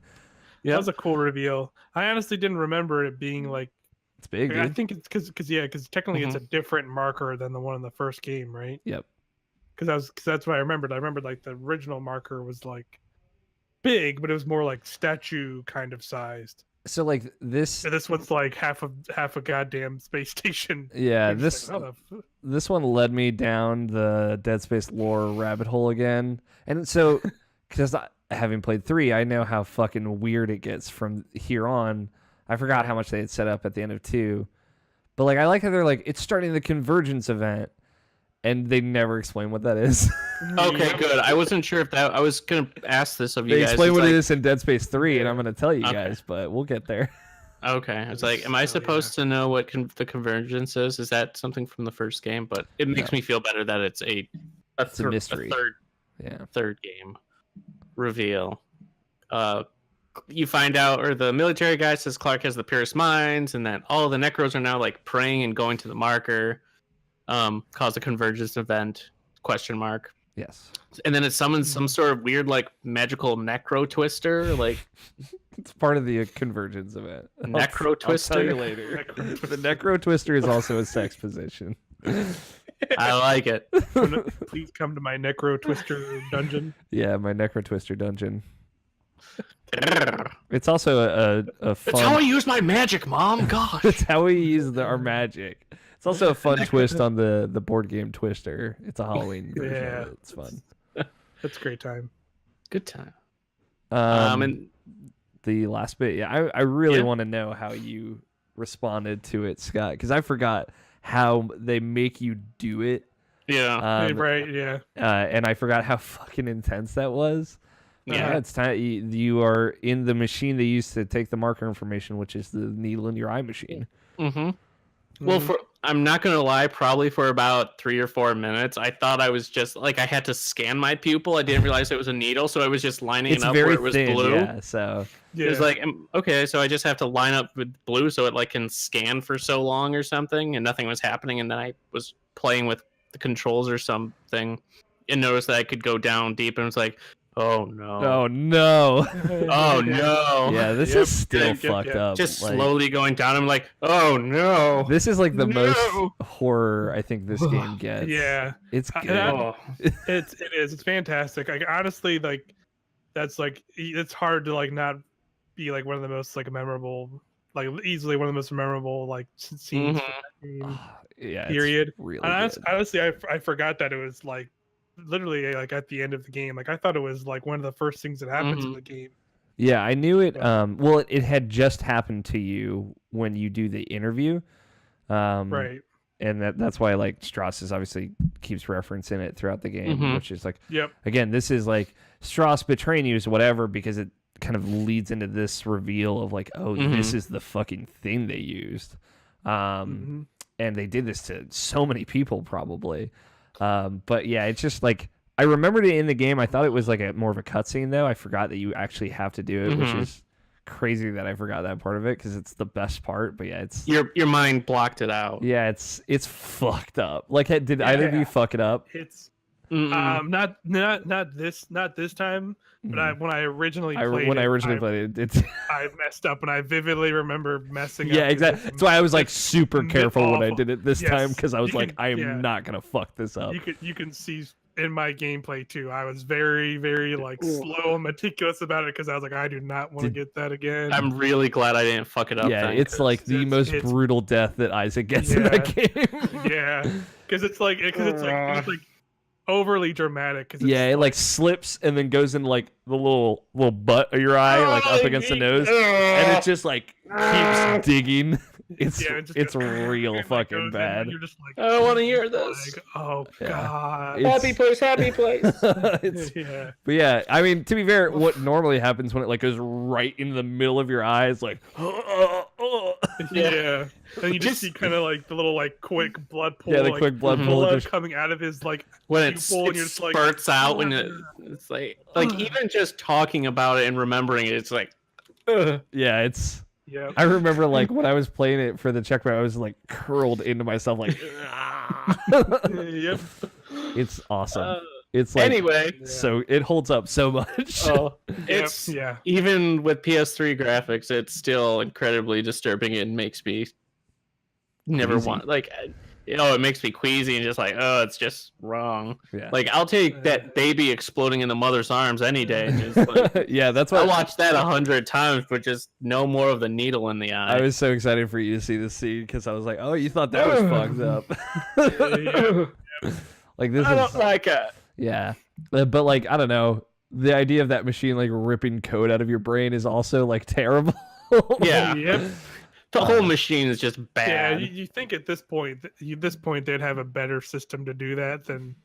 [SPEAKER 2] Yeah, that was a cool reveal. I honestly didn't remember it being like,
[SPEAKER 3] it's big. Dude.
[SPEAKER 2] I think it's because technically it's a different marker than the one in the first game, right?
[SPEAKER 3] Yep.
[SPEAKER 2] Because that's what I remembered. I remembered like the original marker was like big, but it was more like statue kind of sized.
[SPEAKER 3] So like this
[SPEAKER 2] one's like half a goddamn space station.
[SPEAKER 3] Yeah, this one led me down the Dead Space lore rabbit hole again, and so because having played 3, I know how fucking weird it gets from here on. I forgot how much they had set up at the end of 2, but like I like how they're like, it's starting the convergence event, and they never explain what that is.
[SPEAKER 1] Okay, good. I wasn't sure if that. I was gonna ask this of you
[SPEAKER 3] guys. They explain what
[SPEAKER 1] it
[SPEAKER 3] is in Dead Space 3, and I'm gonna tell you guys, but we'll get there.
[SPEAKER 1] Okay, it's like, am I supposed to know what the convergence is? Is that something from the first game? But it makes me feel better that it's a
[SPEAKER 3] mystery.
[SPEAKER 1] Third game reveal. You find out, or the military guy says Clark has the purest minds, and that all the necros are now like praying and going to the marker. Cause a convergence event ?
[SPEAKER 3] Yes.
[SPEAKER 1] And then it summons some sort of weird like magical necro twister, like
[SPEAKER 3] it's part of the convergence event.
[SPEAKER 1] Necro twister.
[SPEAKER 3] I'll tell you later. The necro twister is also a sex position.
[SPEAKER 1] I like it.
[SPEAKER 2] Please come to my necro twister dungeon.
[SPEAKER 3] Yeah, my necro twister dungeon. It's also a fun.
[SPEAKER 1] That's how I use my magic, Mom. Gosh.
[SPEAKER 3] That's how we use our magic. It's also a fun twist on the board game Twister. It's a Halloween version. Yeah, of it. It's fun.
[SPEAKER 2] That's a great time.
[SPEAKER 1] Good time.
[SPEAKER 3] And the last bit, I really want to know how you responded to it, Scott, because I forgot how they make you do it.
[SPEAKER 1] Yeah.
[SPEAKER 2] Right. Yeah.
[SPEAKER 3] And I forgot how fucking intense that was.
[SPEAKER 1] Yeah,
[SPEAKER 3] it's time. You are in the machine they use to take the marker information, which is the needle in your eye machine.
[SPEAKER 1] Mm-hmm. Well, I'm not gonna lie, probably for about 3 or 4 minutes, I thought I was just like, I had to scan my pupil. I didn't realize it was a needle, so I was just lining it up where it was
[SPEAKER 3] thin,
[SPEAKER 1] blue.
[SPEAKER 3] Yeah, so
[SPEAKER 1] it was like, okay, so I just have to line up with blue so it like can scan for so long or something, and nothing was happening. And then I was playing with the controls or something, and noticed that I could go down deep, and it was like, Oh no.
[SPEAKER 3] Oh no.
[SPEAKER 1] Oh no.
[SPEAKER 3] Yeah, this
[SPEAKER 2] Yep,
[SPEAKER 3] is still
[SPEAKER 2] yep,
[SPEAKER 3] fucked
[SPEAKER 2] yep.
[SPEAKER 3] up.
[SPEAKER 1] Just
[SPEAKER 3] like,
[SPEAKER 1] slowly going down. I'm like, oh no.
[SPEAKER 3] This is like the most
[SPEAKER 1] No.
[SPEAKER 3] horror I think this game gets.
[SPEAKER 2] Yeah,
[SPEAKER 3] It's
[SPEAKER 2] And
[SPEAKER 3] good.
[SPEAKER 1] Oh.
[SPEAKER 2] it is. It's fantastic. Like honestly, like that's like it's hard to like not be like one of the most like memorable, like easily one of the most memorable like scenes from that game.
[SPEAKER 3] Yeah,
[SPEAKER 2] Period.
[SPEAKER 3] it's really
[SPEAKER 2] And
[SPEAKER 3] good.
[SPEAKER 2] honestly, I forgot that it was like literally like at the end of the game. Like I thought it was like one of the first things that happens in the game.
[SPEAKER 3] Yeah, I knew it.
[SPEAKER 2] Yeah.
[SPEAKER 3] Well, it had just happened to you when you do the interview.
[SPEAKER 2] Right.
[SPEAKER 3] And that's why like Strauss is obviously keeps referencing it throughout the game, which is like,
[SPEAKER 2] Yep.
[SPEAKER 3] again, this is like Strauss betraying you is whatever, because it kind of leads into this reveal of like, oh, this is the fucking thing they used. And they did this to so many people probably. But yeah, it's just like, I remembered it in the game. I thought it was like more of a cutscene though. I forgot that you actually have to do it, which is crazy that I forgot that part of it because it's the best part. But yeah, it's
[SPEAKER 1] your mind blocked it out.
[SPEAKER 3] yeah, it's fucked up. Like, did either of you fuck it up?
[SPEAKER 2] It's not this time, but when I originally played
[SPEAKER 3] it,
[SPEAKER 2] I messed up, and I vividly remember messing up.
[SPEAKER 3] yeah, exactly. That's why I was like super careful when I
[SPEAKER 2] awful.
[SPEAKER 3] did it this
[SPEAKER 2] Yes.
[SPEAKER 3] time, because I was
[SPEAKER 2] You
[SPEAKER 3] like,
[SPEAKER 2] can-
[SPEAKER 3] I am
[SPEAKER 2] yeah.
[SPEAKER 3] not gonna fuck this up.
[SPEAKER 2] You can see in my gameplay too. I was very, very like slow and meticulous about it because I was like, I do not want to get that again.
[SPEAKER 1] I'm really glad I didn't fuck it up.
[SPEAKER 3] Yeah,
[SPEAKER 1] then,
[SPEAKER 3] it's like the most
[SPEAKER 2] it's-
[SPEAKER 3] brutal death that Isaac gets in that game.
[SPEAKER 2] Yeah, because it's like overly dramatic.
[SPEAKER 3] Yeah, it like slips and then goes in like the little butt of your eye, like up against the nose, and it just like keeps digging. It's real fucking
[SPEAKER 2] goes in,
[SPEAKER 3] bad.
[SPEAKER 2] and you're just like,
[SPEAKER 1] I don't want to hear this.
[SPEAKER 2] like, oh
[SPEAKER 3] Yeah.
[SPEAKER 2] god.
[SPEAKER 3] It's-
[SPEAKER 1] Happy place.
[SPEAKER 2] Yeah.
[SPEAKER 3] But yeah, I mean, to be fair, what normally happens when it like goes right into the middle of your eyes, like,
[SPEAKER 2] Yeah. And you just see kind of like the little like quick blood pool.
[SPEAKER 3] yeah, the
[SPEAKER 2] like,
[SPEAKER 3] quick blood pool.
[SPEAKER 2] blood
[SPEAKER 3] Just,
[SPEAKER 2] coming out of his like
[SPEAKER 1] When
[SPEAKER 2] pupil, and you're just like,
[SPEAKER 1] spurts out, when it's like even just talking about it and remembering it, it's like,
[SPEAKER 3] yeah, it's.
[SPEAKER 2] yeah.
[SPEAKER 3] I remember like when I was playing it for the checkpoint, I was like curled into myself, like,
[SPEAKER 2] Yep.
[SPEAKER 3] it's awesome. It's like
[SPEAKER 1] anyway.
[SPEAKER 3] so it holds up so much.
[SPEAKER 1] Oh, it's
[SPEAKER 2] yeah.
[SPEAKER 1] even with PS3 graphics, it's still incredibly disturbing and makes me never
[SPEAKER 3] Queasy.
[SPEAKER 1] want like, it makes me queasy and just like, oh, it's just wrong.
[SPEAKER 3] Yeah.
[SPEAKER 1] Like, I'll take that baby exploding in the mother's arms any day. Just, like,
[SPEAKER 3] Yeah, that's
[SPEAKER 1] I
[SPEAKER 3] why
[SPEAKER 1] watched that 100 times, but just no more of the needle in the eye.
[SPEAKER 3] I was so excited for you to see this scene because I was like, oh, you thought that was fucked up. Like this
[SPEAKER 1] I
[SPEAKER 3] is
[SPEAKER 1] don't like it.
[SPEAKER 3] yeah, but like I don't know, the idea of that machine like ripping code out of your brain is also like terrible.
[SPEAKER 1] Yeah.
[SPEAKER 2] Yep.
[SPEAKER 1] The whole machine is just
[SPEAKER 2] Yeah,
[SPEAKER 1] bad.
[SPEAKER 2] you think at this point they'd have a better system to do that than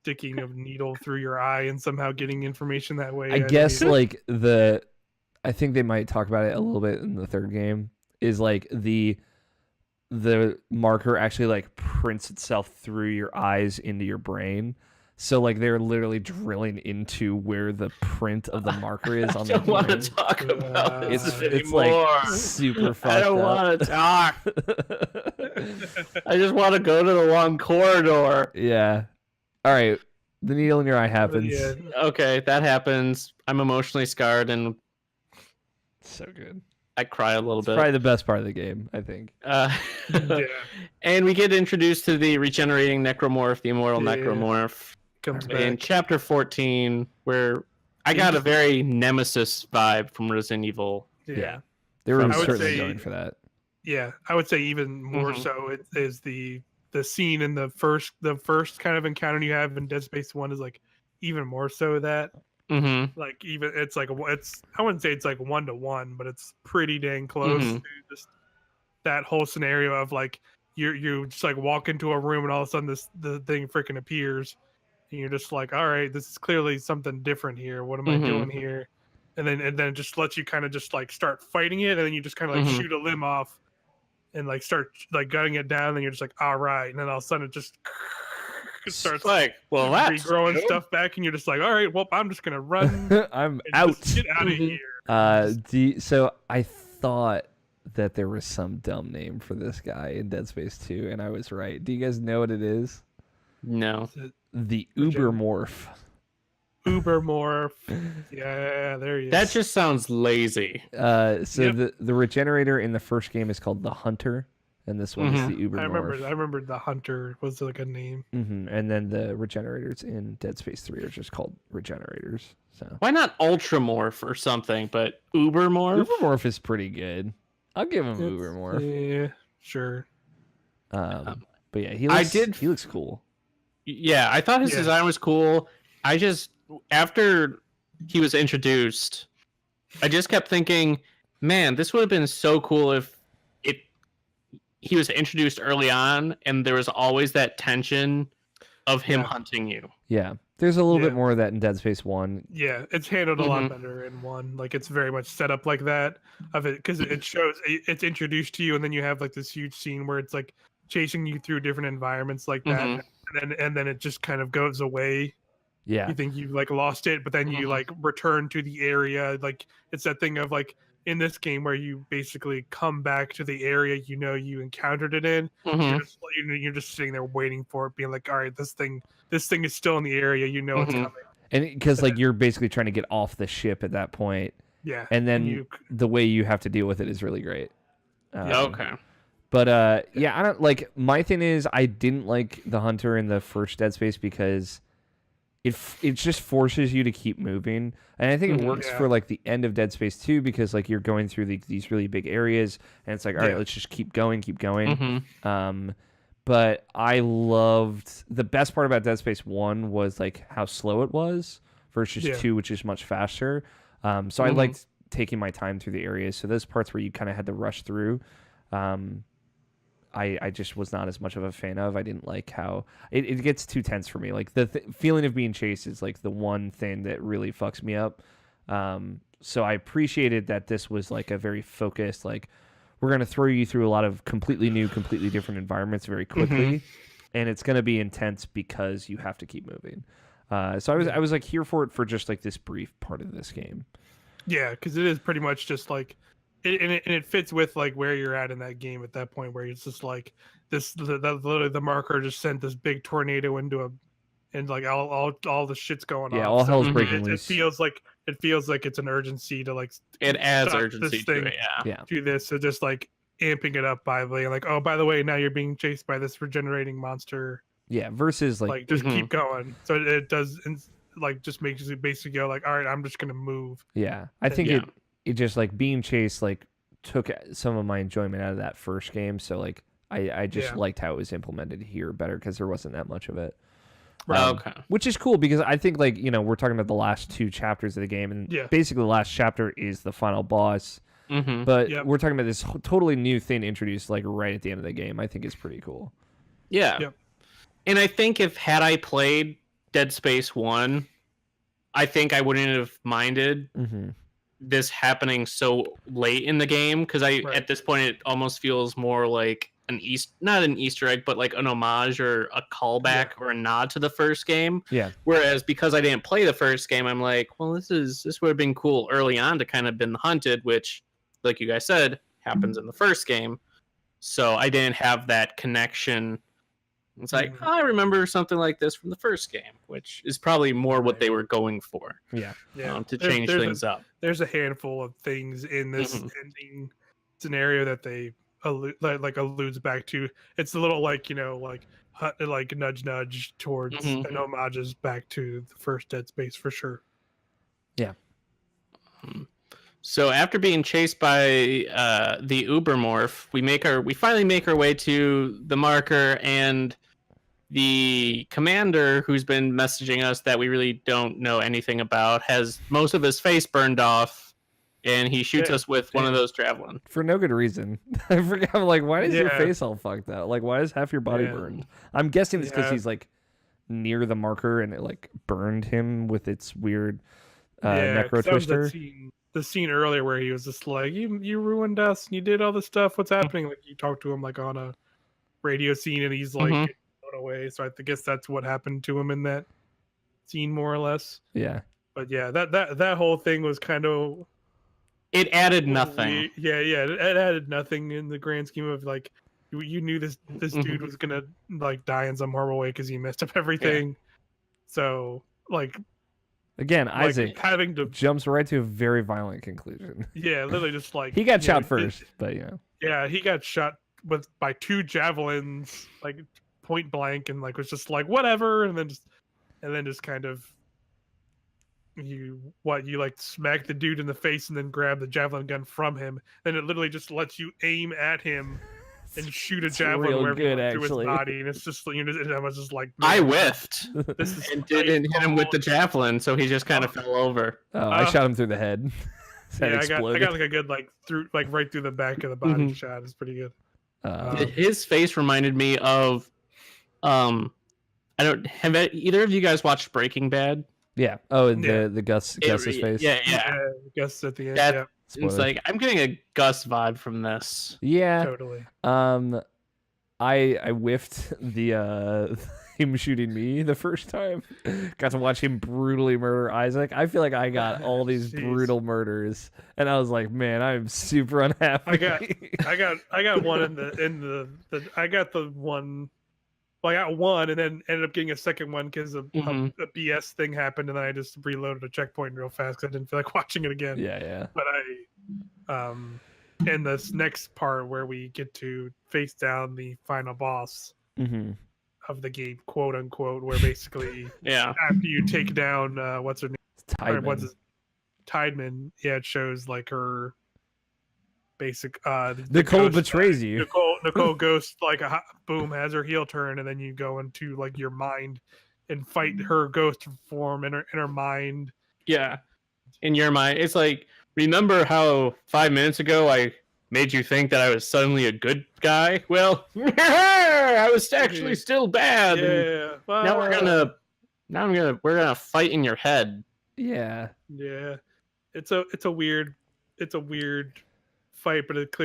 [SPEAKER 2] sticking a needle through your eye and somehow getting information that way.
[SPEAKER 3] I guess like I think they might talk about it a little bit in the third game, is like the marker actually like prints itself through your eyes into your brain. So like they're literally drilling into where the print of the marker is on
[SPEAKER 1] I
[SPEAKER 3] the
[SPEAKER 1] don't want
[SPEAKER 3] brain.
[SPEAKER 1] to talk about this
[SPEAKER 3] It's
[SPEAKER 1] anymore.
[SPEAKER 3] like super fucked
[SPEAKER 1] I don't
[SPEAKER 3] up.
[SPEAKER 1] want to talk. I just want to go to the long corridor.
[SPEAKER 3] Yeah. All right. The needle in your eye happens.
[SPEAKER 2] Yeah.
[SPEAKER 1] Okay, that happens. I'm emotionally scarred and
[SPEAKER 3] So good.
[SPEAKER 1] I cry a little bit.
[SPEAKER 3] Probably the best part of the game, I think.
[SPEAKER 2] Yeah.
[SPEAKER 1] And we get introduced to the regenerating necromorph, the immortal
[SPEAKER 2] Yeah.
[SPEAKER 1] necromorph,
[SPEAKER 2] Comes
[SPEAKER 1] in
[SPEAKER 2] back.
[SPEAKER 1] chapter 14, where I got a very Nemesis vibe from Resident Evil.
[SPEAKER 2] Yeah.
[SPEAKER 3] They were
[SPEAKER 1] I would
[SPEAKER 3] certainly
[SPEAKER 2] say-
[SPEAKER 3] going for that.
[SPEAKER 2] Yeah, I would say even more
[SPEAKER 1] Mhm.
[SPEAKER 2] so. It is the scene in the first kind of encounter you have in Dead Space 1 is like even more so that
[SPEAKER 1] Mm-hmm.
[SPEAKER 2] like even it's like it's I wouldn't say it's like 1-to-1, but it's pretty dang close
[SPEAKER 1] Mhm.
[SPEAKER 2] to just that whole scenario of like you just like walk into a room and all of a sudden the thing freaking appears and you're just like, all right, this is clearly something different here. What am I
[SPEAKER 1] Mhm.
[SPEAKER 2] doing here? And then it just lets you kind of just like start fighting it, and then you just kind of like
[SPEAKER 1] Mhm.
[SPEAKER 2] shoot a limb off and like start like gutting it down, and you're just like, all right, and then all of a sudden it just starts
[SPEAKER 1] Like, well, that's
[SPEAKER 2] regrowing
[SPEAKER 1] new.
[SPEAKER 2] stuff back, and you're just like, all right, well, I'm just gonna run
[SPEAKER 3] I'm
[SPEAKER 2] and
[SPEAKER 3] out.
[SPEAKER 2] just get out of here.
[SPEAKER 3] So I thought that there was some dumb name for this guy in Dead Space 2, and I was right. Do you guys know what it is?
[SPEAKER 1] No.
[SPEAKER 3] The
[SPEAKER 2] Regen-
[SPEAKER 3] Ubermorph.
[SPEAKER 2] Ubermorph. Yeah, there he is.
[SPEAKER 1] That just sounds lazy.
[SPEAKER 3] The regenerator in the first game is called the Hunter, and this one is the Ubermorph.
[SPEAKER 2] I remember the Hunter was like a name.
[SPEAKER 3] And then the regenerators in Dead Space 3 are just called regenerators. So
[SPEAKER 1] why not Ultramorph or something, but Ubermorph?
[SPEAKER 3] Ubermorph is pretty good. I'll give him Ubermorph.
[SPEAKER 2] Yeah, sure.
[SPEAKER 3] But yeah, he looks cool.
[SPEAKER 1] Yeah, I thought his design was cool. I just, after he was introduced, I just kept thinking, man, this would have been so cool if he was introduced early on and there was always that tension of him hunting you.
[SPEAKER 3] Yeah. There's a little bit more of that in Dead Space 1.
[SPEAKER 2] Yeah, it's handled a lot better in 1. Like, it's very much set up like that of it, because it shows it's introduced to you, and then you have like this huge scene where it's like chasing you through different environments like that, and then it just kind of goes away.
[SPEAKER 3] Yeah,
[SPEAKER 2] you think you like lost it, but then you like return to the area. Like, it's that thing of like in this game where you basically come back to the area you encountered it in. You're just sitting there waiting for it, being like, all right, this thing is still in the area. It's coming.
[SPEAKER 3] And because like you're basically trying to get off the ship at that point.
[SPEAKER 2] Yeah.
[SPEAKER 3] And then the way you have to deal with it is really great.
[SPEAKER 1] Okay.
[SPEAKER 3] But I don't like. My thing is, I didn't like the Hunter in the first Dead Space because it just forces you to keep moving, and I think it works for like the end of Dead Space 2 because like you're going through these really big areas, and it's like, all right, let's just keep going. But I loved the best part about Dead Space 1 was like how slow it was versus 2, which is much faster. So I liked taking my time through the areas. So those parts where you kind of had to rush through, I just was not as much of a fan of. I didn't like how it gets too tense for me. Like the feeling of being chased is like the one thing that really fucks me up. So I appreciated that this was like a very focused, like we're going to throw you through a lot of completely new, completely different environments very quickly. And it's going to be intense because you have to keep moving. So I was like here for it for just like this brief part of this game.
[SPEAKER 2] Yeah, because it is pretty much just like, it fits with like where you're at in that game at that point, where it's just like literally the marker just sent this big tornado and like all the shit's going on.
[SPEAKER 3] Yeah, all hell's breaking loose.
[SPEAKER 2] It feels like it's an urgency to like
[SPEAKER 1] it adds urgency to it.
[SPEAKER 2] To this, so just like amping it up by being like, oh, by the way, now you're being chased by this regenerating monster.
[SPEAKER 3] Yeah, versus like
[SPEAKER 2] just keep going. So it does like just makes you basically go like, all right, I'm just gonna move.
[SPEAKER 3] Yeah, I think it just like being chased like took some of my enjoyment out of that first game. So like I just liked how it was implemented here better because there wasn't that much of it.
[SPEAKER 1] Okay.
[SPEAKER 3] Which is cool because I think like, we're talking about the last 2 chapters of the game, and basically the last chapter is the final boss. But we're talking about this totally new thing introduced like right at the end of the game. I think is pretty cool.
[SPEAKER 1] Yeah. Yep. And I think had I played Dead Space 1, I think I wouldn't have minded this happening so late in the game, because at this point it almost feels more like not an Easter egg, but like an homage or a callback or a nod to the first game.
[SPEAKER 3] Yeah.
[SPEAKER 1] Whereas because I didn't play the first game, I'm like, well, this would have been cool early on to kind of been hunted, which, like you guys said, happens in the first game. So I didn't have that connection. It's like, I remember something like this from the first game, which is probably more what they were going for.
[SPEAKER 3] Yeah.
[SPEAKER 1] To change things up.
[SPEAKER 2] There's a handful of things in this ending scenario that they alludes back to. It's a little like, like nudge towards and homages back to the first Dead Space for sure.
[SPEAKER 3] Yeah.
[SPEAKER 1] So after being chased by the Ubermorph, we finally make our way to the marker, and the commander, who's been messaging us that we really don't know anything about, has most of his face burned off, and he shoots us with one of those javelin.
[SPEAKER 3] For no good reason. I forgot, I'm like, why is your face all fucked up? Like, why is half your body burned? I'm guessing it's because he's like near the marker and it like burned him with its weird necro twister.
[SPEAKER 2] The scene earlier where he was just like, you ruined us and you did all this stuff. What's happening? Like, you talk to him like on a radio scene and he's like going away. So I guess that's what happened to him in that scene, more or less.
[SPEAKER 3] Yeah.
[SPEAKER 2] But yeah, that whole thing was kind of...
[SPEAKER 1] It added nothing.
[SPEAKER 2] It added nothing in the grand scheme of like, you knew this dude was gonna like die in some horrible way because he messed up everything. So like,
[SPEAKER 3] Again,
[SPEAKER 2] like,
[SPEAKER 3] Isaac
[SPEAKER 2] having to
[SPEAKER 3] jumps right to a very violent conclusion.
[SPEAKER 2] literally just like
[SPEAKER 3] He got
[SPEAKER 2] you know,
[SPEAKER 3] shot first, but
[SPEAKER 2] Yeah, he got shot by 2 javelins, like point blank, and like was just like whatever, and then just kind of you like smack the dude in the face and then grab the javelin gun from him. Then it literally just lets you aim at him and shoot a javelin
[SPEAKER 3] real
[SPEAKER 2] wherever
[SPEAKER 3] good,
[SPEAKER 2] you want through his
[SPEAKER 3] actually.
[SPEAKER 2] body, and it's just and I was just like,
[SPEAKER 1] I
[SPEAKER 2] man,
[SPEAKER 1] whiffed
[SPEAKER 2] this is
[SPEAKER 1] and didn't hit him with the javelin, so he just kind of fell over.
[SPEAKER 3] Oh, I shot him through the head.
[SPEAKER 2] Yeah, I got like a good like right through the back of the body shot. It's pretty good.
[SPEAKER 1] His face reminded me of I don't have either of you guys watched Breaking Bad?
[SPEAKER 3] Yeah. Oh, the Gus's face.
[SPEAKER 1] Yeah.
[SPEAKER 2] Gus at the end.
[SPEAKER 1] That, it's like I'm getting a Gus vibe from this.
[SPEAKER 3] Yeah.
[SPEAKER 2] Totally.
[SPEAKER 3] I whiffed the him shooting me the first time. Got to watch him brutally murder Isaac. I feel like I got all these brutal murders, and I was like, man, I'm super unhappy.
[SPEAKER 2] I got one in the I got the one. Well, I got one, and then ended up getting a second one because a BS thing happened, and then I just reloaded a checkpoint real fast because I didn't feel like watching it again.
[SPEAKER 3] Yeah.
[SPEAKER 2] But in this next part where we get to face down the final boss of the game, quote unquote, where basically after you take down what's her name? Tideman. Yeah, it shows like her basic
[SPEAKER 3] Nicole betrays you.
[SPEAKER 2] Nicole goes like boom, has her heel turn, and then you go into like your mind and fight her ghost form in her mind.
[SPEAKER 1] Yeah. In your mind. It's like, remember how 5 minutes ago I made you think that I was suddenly a good guy? Well, I was actually still bad.
[SPEAKER 2] Yeah. Well,
[SPEAKER 1] now we're gonna fight in your head.
[SPEAKER 3] Yeah.
[SPEAKER 2] Yeah. It's a weird fight, but it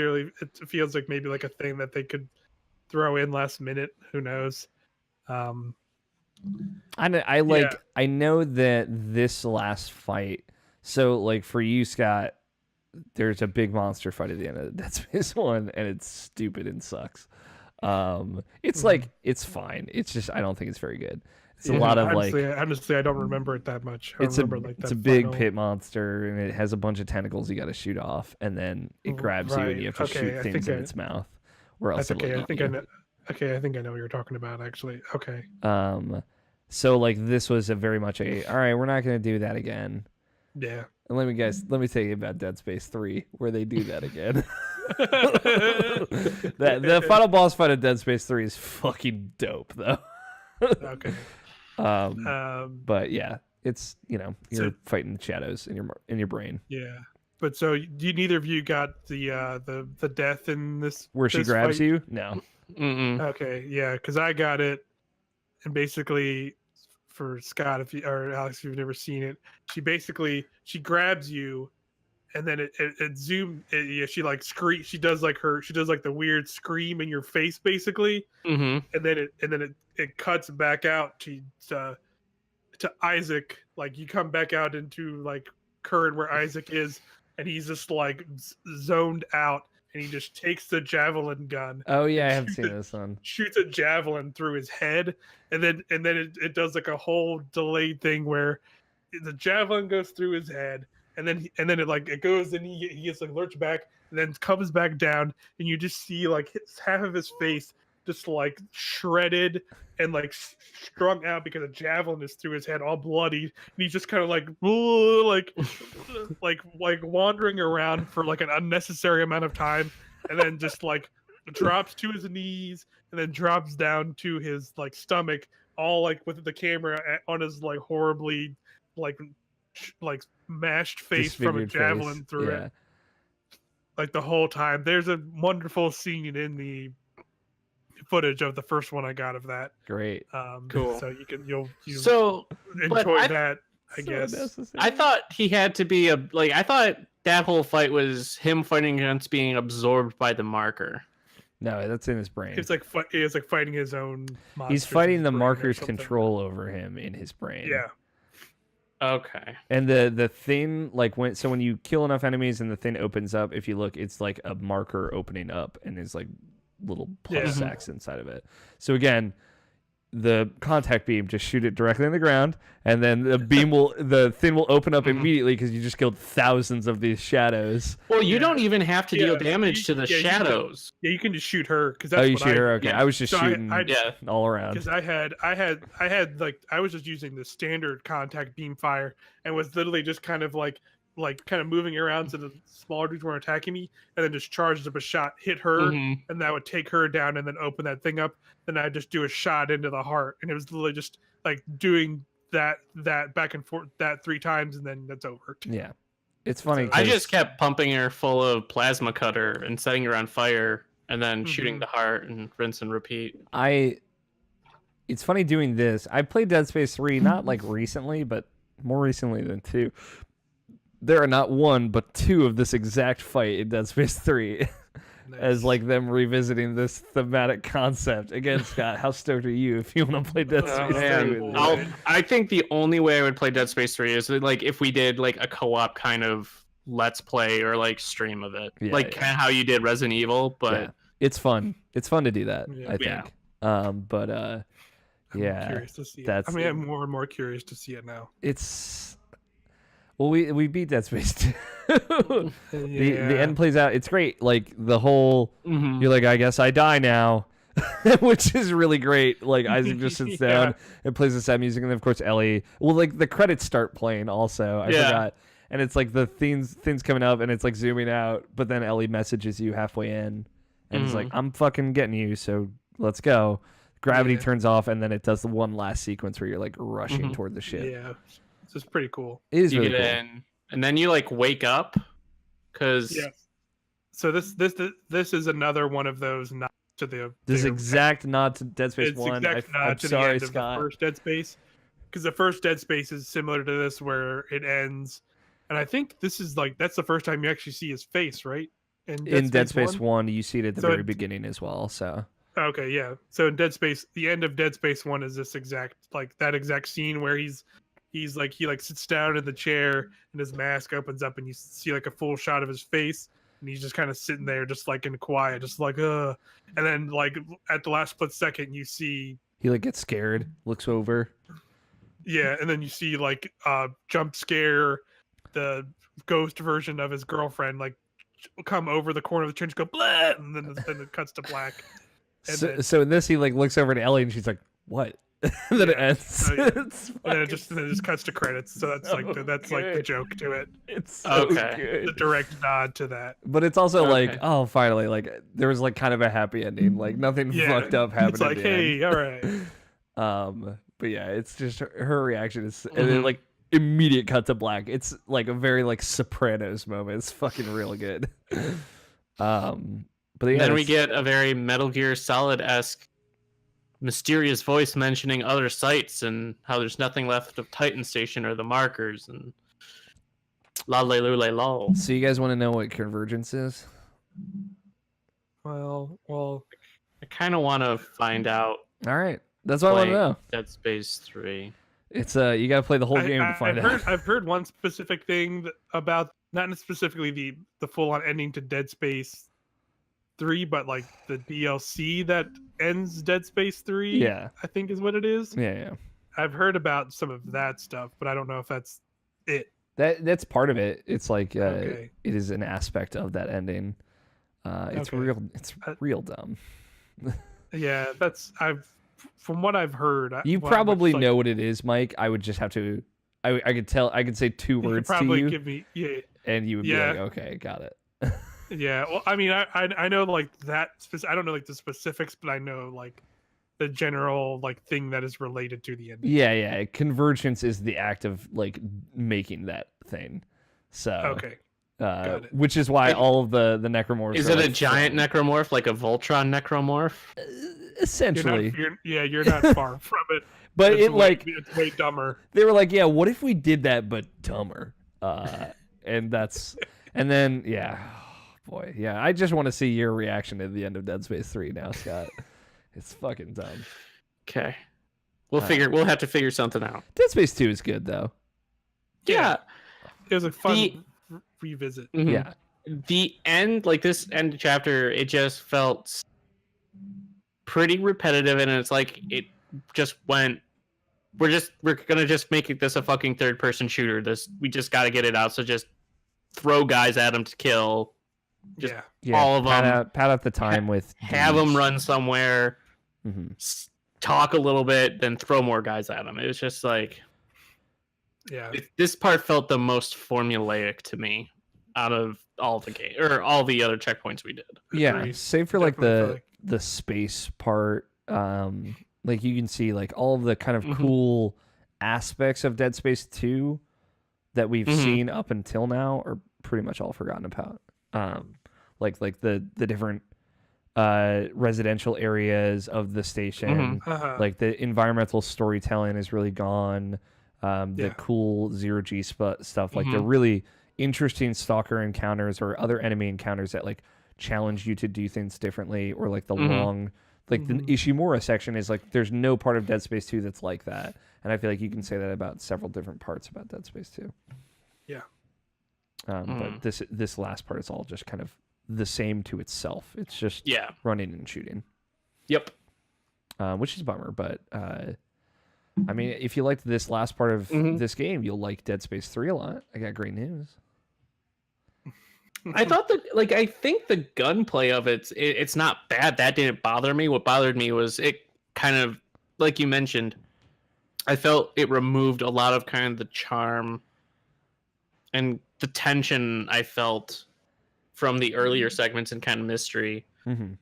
[SPEAKER 2] feels like maybe like a thing that they could throw in last minute. Who knows?
[SPEAKER 3] I know that this last fight. So like for you, Scott, there's a big monster fight at the end of Dead Space 1, and it's stupid and sucks. It's like it's fine. It's just I don't think it's very good. It's a lot of
[SPEAKER 2] honestly, I don't remember it that much.
[SPEAKER 3] It's a big pit monster, and it has a bunch of tentacles you got to shoot off, and then it grabs you, and you have to shoot things in its mouth. Or else
[SPEAKER 2] I think I know. Okay, I think I know what you're talking about. Actually, okay.
[SPEAKER 3] So like this was a very much a all right. We're not going to do that again.
[SPEAKER 2] Yeah.
[SPEAKER 3] And let me tell you about Dead Space 3, where they do that again. The final boss fight of Dead Space 3 is fucking dope, though.
[SPEAKER 2] Okay.
[SPEAKER 3] But yeah, it's you're fighting the shadows in your brain.
[SPEAKER 2] Yeah. But so neither of you got the death in this
[SPEAKER 3] where she grabs
[SPEAKER 2] fight?
[SPEAKER 3] you? No.
[SPEAKER 1] Mm-mm.
[SPEAKER 2] Okay, yeah, because I got it, and basically for Scott, or Alex, if you've never seen it, she grabs you, and then it zooms. She like scream. She does like the weird scream in your face, basically, and then it cuts back out to Isaac. Like you come back out into like current where Isaac is, and he's just like zoned out, and he just takes the javelin gun.
[SPEAKER 3] Oh yeah, I have seen this one.
[SPEAKER 2] Shoots a javelin through his head, and then it does like a whole delayed thing where the javelin goes through his head, and then it goes, and he gets like lurched back, and then comes back down, and you just see like half of his face just like shredded and like strung out because a javelin is through his head, all bloody, and he's just kind of like wandering around for like an unnecessary amount of time, and then just like drops to his knees, and then drops down to his like stomach, all like with the camera on his like horribly like mashed face from a javelin through it, like the whole time. There's a wonderful scene in the footage of the first one I got of that.
[SPEAKER 3] Great.
[SPEAKER 2] Cool. So you'll enjoy that, I guess.
[SPEAKER 3] Necessary.
[SPEAKER 1] I thought he had to be I thought that whole fight was him fighting against being absorbed by the marker.
[SPEAKER 3] No, that's in his brain.
[SPEAKER 2] It's like fighting his own monsters.
[SPEAKER 3] He's fighting the marker's control over him in his brain.
[SPEAKER 2] Yeah.
[SPEAKER 1] Okay.
[SPEAKER 3] And the thing, like when you kill enough enemies and the thing opens up, if you look, it's like a marker opening up, and there's like little plus sacks inside of it. So again, the contact beam, just shoot it directly in the ground, and then the thing will open up immediately because you just killed thousands of these shadows.
[SPEAKER 1] Well, you don't even have to deal damage to the shadows.
[SPEAKER 2] You can just shoot her because that's
[SPEAKER 3] you shoot her. Okay, I was just shooting all around
[SPEAKER 2] because I had like I was just using the standard contact beam fire and was literally just kind of moving around so the smaller dudes weren't attacking me, and then just charged up a shot, hit her, and that would take her down, and then open that thing up. Then I'd just do a shot into the heart, and it was literally just like doing that back and forth that 3 times, and then that's over.
[SPEAKER 3] Yeah, it's funny.
[SPEAKER 1] I just kept pumping her full of plasma cutter and setting her on fire, and then shooting the heart and rinse and repeat.
[SPEAKER 3] It's funny doing this. I played Dead Space 3 not like recently, but more recently than 2. There are not 1 but 2 of this exact fight in Dead Space 3. Nice. As like them revisiting this thematic concept. Again, Scott, how stoked are you if you want to play Dead Space 3?
[SPEAKER 1] I think the only way I would play Dead Space 3 is like if we did like a co-op kind of let's play or like stream of it. Kind of how you did Resident Evil, but
[SPEAKER 3] it's fun. It's fun to do that, I think.
[SPEAKER 2] I'm curious to see it. I'm more and more curious to see it now.
[SPEAKER 3] It's we beat Dead Space 2. The end plays out. It's great. Like the whole, you're like, I guess I die now, which is really great. Like Isaac just sits down and plays the sad music, and then of course Ellie. Well, like the credits start playing. Also, I forgot, and it's like the things coming up, and it's like zooming out, but then Ellie messages you halfway in, and it's like, I'm fucking getting you, so let's go. Gravity turns off, and then it does the one last sequence where you're like rushing toward the ship.
[SPEAKER 2] Yeah. It's pretty cool.
[SPEAKER 3] It is really cool.
[SPEAKER 1] And then you like wake up because
[SPEAKER 2] So this is another one of those nods to the
[SPEAKER 3] exact nod to Dead Space 1. I'm sorry, Scott.
[SPEAKER 2] The first Dead Space, because the first Dead Space is similar to this where it ends, and I think this is like that's the first time you actually see his face, right?
[SPEAKER 3] In Dead Space 1, you see it at the very beginning as well. So
[SPEAKER 2] okay, yeah. So in Dead Space, the end of Dead Space 1 is this exact scene where he sits down in the chair and his mask opens up and you see like a full shot of his face and he's just kind of sitting there just like in quiet, just like and then like at the last split second you see
[SPEAKER 3] he like gets scared, looks over.
[SPEAKER 2] Yeah, and then you see like jump scare the ghost version of his girlfriend like come over the corner of the chair and go blah, and then it cuts to black.
[SPEAKER 3] So in this he like looks over at Ellie and she's like, "What?" And then it ends.
[SPEAKER 2] And then it just cuts to credits. So that's like the joke to it.
[SPEAKER 3] It's so good.
[SPEAKER 2] The direct nod to that.
[SPEAKER 3] But it's also like, oh, finally, like there was like kind of a happy ending. Like nothing fucked up happened.
[SPEAKER 2] It's like, hey, all right.
[SPEAKER 3] But yeah, it's just her reaction is, and then like immediate cut to black. It's like a very like Sopranos moment. It's fucking real good. But
[SPEAKER 1] then we get a very Metal Gear Solid-esque mysterious voice mentioning other sites and how there's nothing left of Titan Station or the markers and lol.
[SPEAKER 3] So you guys want to know what convergence is?
[SPEAKER 2] Well,
[SPEAKER 1] I kind of want to find out.
[SPEAKER 3] All right, that's what I want to know.
[SPEAKER 1] Dead Space 3.
[SPEAKER 3] It's you got to play the whole game to find out.
[SPEAKER 2] I've heard one specific thing about not specifically the full on ending to Dead Space 3, but like the DLC that ends Dead Space 3, I think is what it is.
[SPEAKER 3] Yeah.
[SPEAKER 2] I've heard about some of that stuff, but I don't know if that's it.
[SPEAKER 3] That's part of it. It's like it is an aspect of that ending. It's real dumb.
[SPEAKER 2] Yeah, from what I've heard.
[SPEAKER 3] You probably know what it is, Mike. I would just have to. I could say 2 words to you.
[SPEAKER 2] Give me
[SPEAKER 3] and you would be like, okay, got it.
[SPEAKER 2] Yeah, well, I mean, I know like that. I don't know like the specifics, but I know like the general like thing that is related to the ending.
[SPEAKER 3] Yeah. Convergence is the act of like making that thing. So
[SPEAKER 2] okay,
[SPEAKER 3] which is why all of the necromorphs.
[SPEAKER 1] Is it a giant necromorph, like a Voltron necromorph?
[SPEAKER 3] Essentially,
[SPEAKER 2] you're not far from it.
[SPEAKER 3] But
[SPEAKER 2] it's way dumber.
[SPEAKER 3] They were like, yeah, what if we did that but dumber? And then boy, yeah, I just want to see your reaction to the end of Dead Space 3 now, Scott. It's fucking dumb.
[SPEAKER 1] Okay. We'll have to figure something out.
[SPEAKER 3] Dead Space 2 is good though.
[SPEAKER 1] Yeah.
[SPEAKER 2] It was a fun revisit.
[SPEAKER 1] Mm-hmm.
[SPEAKER 3] Yeah.
[SPEAKER 1] The end, like this end chapter, it just felt pretty repetitive, and it's like just went, we're gonna just make this a fucking third person shooter. We just got to get it out. So just throw guys at them to kill. Just all of them.
[SPEAKER 3] Pad out the time with
[SPEAKER 1] have them run somewhere, talk a little bit, then throw more guys at them. It was just like, this part felt the most formulaic to me out of all the game or all the other checkpoints we did.
[SPEAKER 3] Yeah, save for like the space part. Like you can see like all of the kind of cool aspects of Dead Space 2 that we've seen up until now are pretty much all forgotten about. Like the different residential areas of the station, like the environmental storytelling is really gone. The cool zero-G stuff, like the really interesting stalker encounters or other enemy encounters that like challenge you to do things differently, or like the long, like the Ishimura section is like there's no part of Dead Space 2 that's like that, and I feel like you can say that about several different parts about Dead Space 2.
[SPEAKER 2] Yeah.
[SPEAKER 3] But this last part is all just kind of the same to itself. It's just running and shooting.
[SPEAKER 1] Yep.
[SPEAKER 3] Which is a bummer, but I mean, if you liked this last part of this game, you'll like Dead Space 3 a lot. I got great news.
[SPEAKER 1] I thought I think the gunplay of it's not bad. That didn't bother me. What bothered me was it kind of, like you mentioned, I felt it removed a lot of kind of the charm and the tension I felt from the earlier segments and kind of mystery in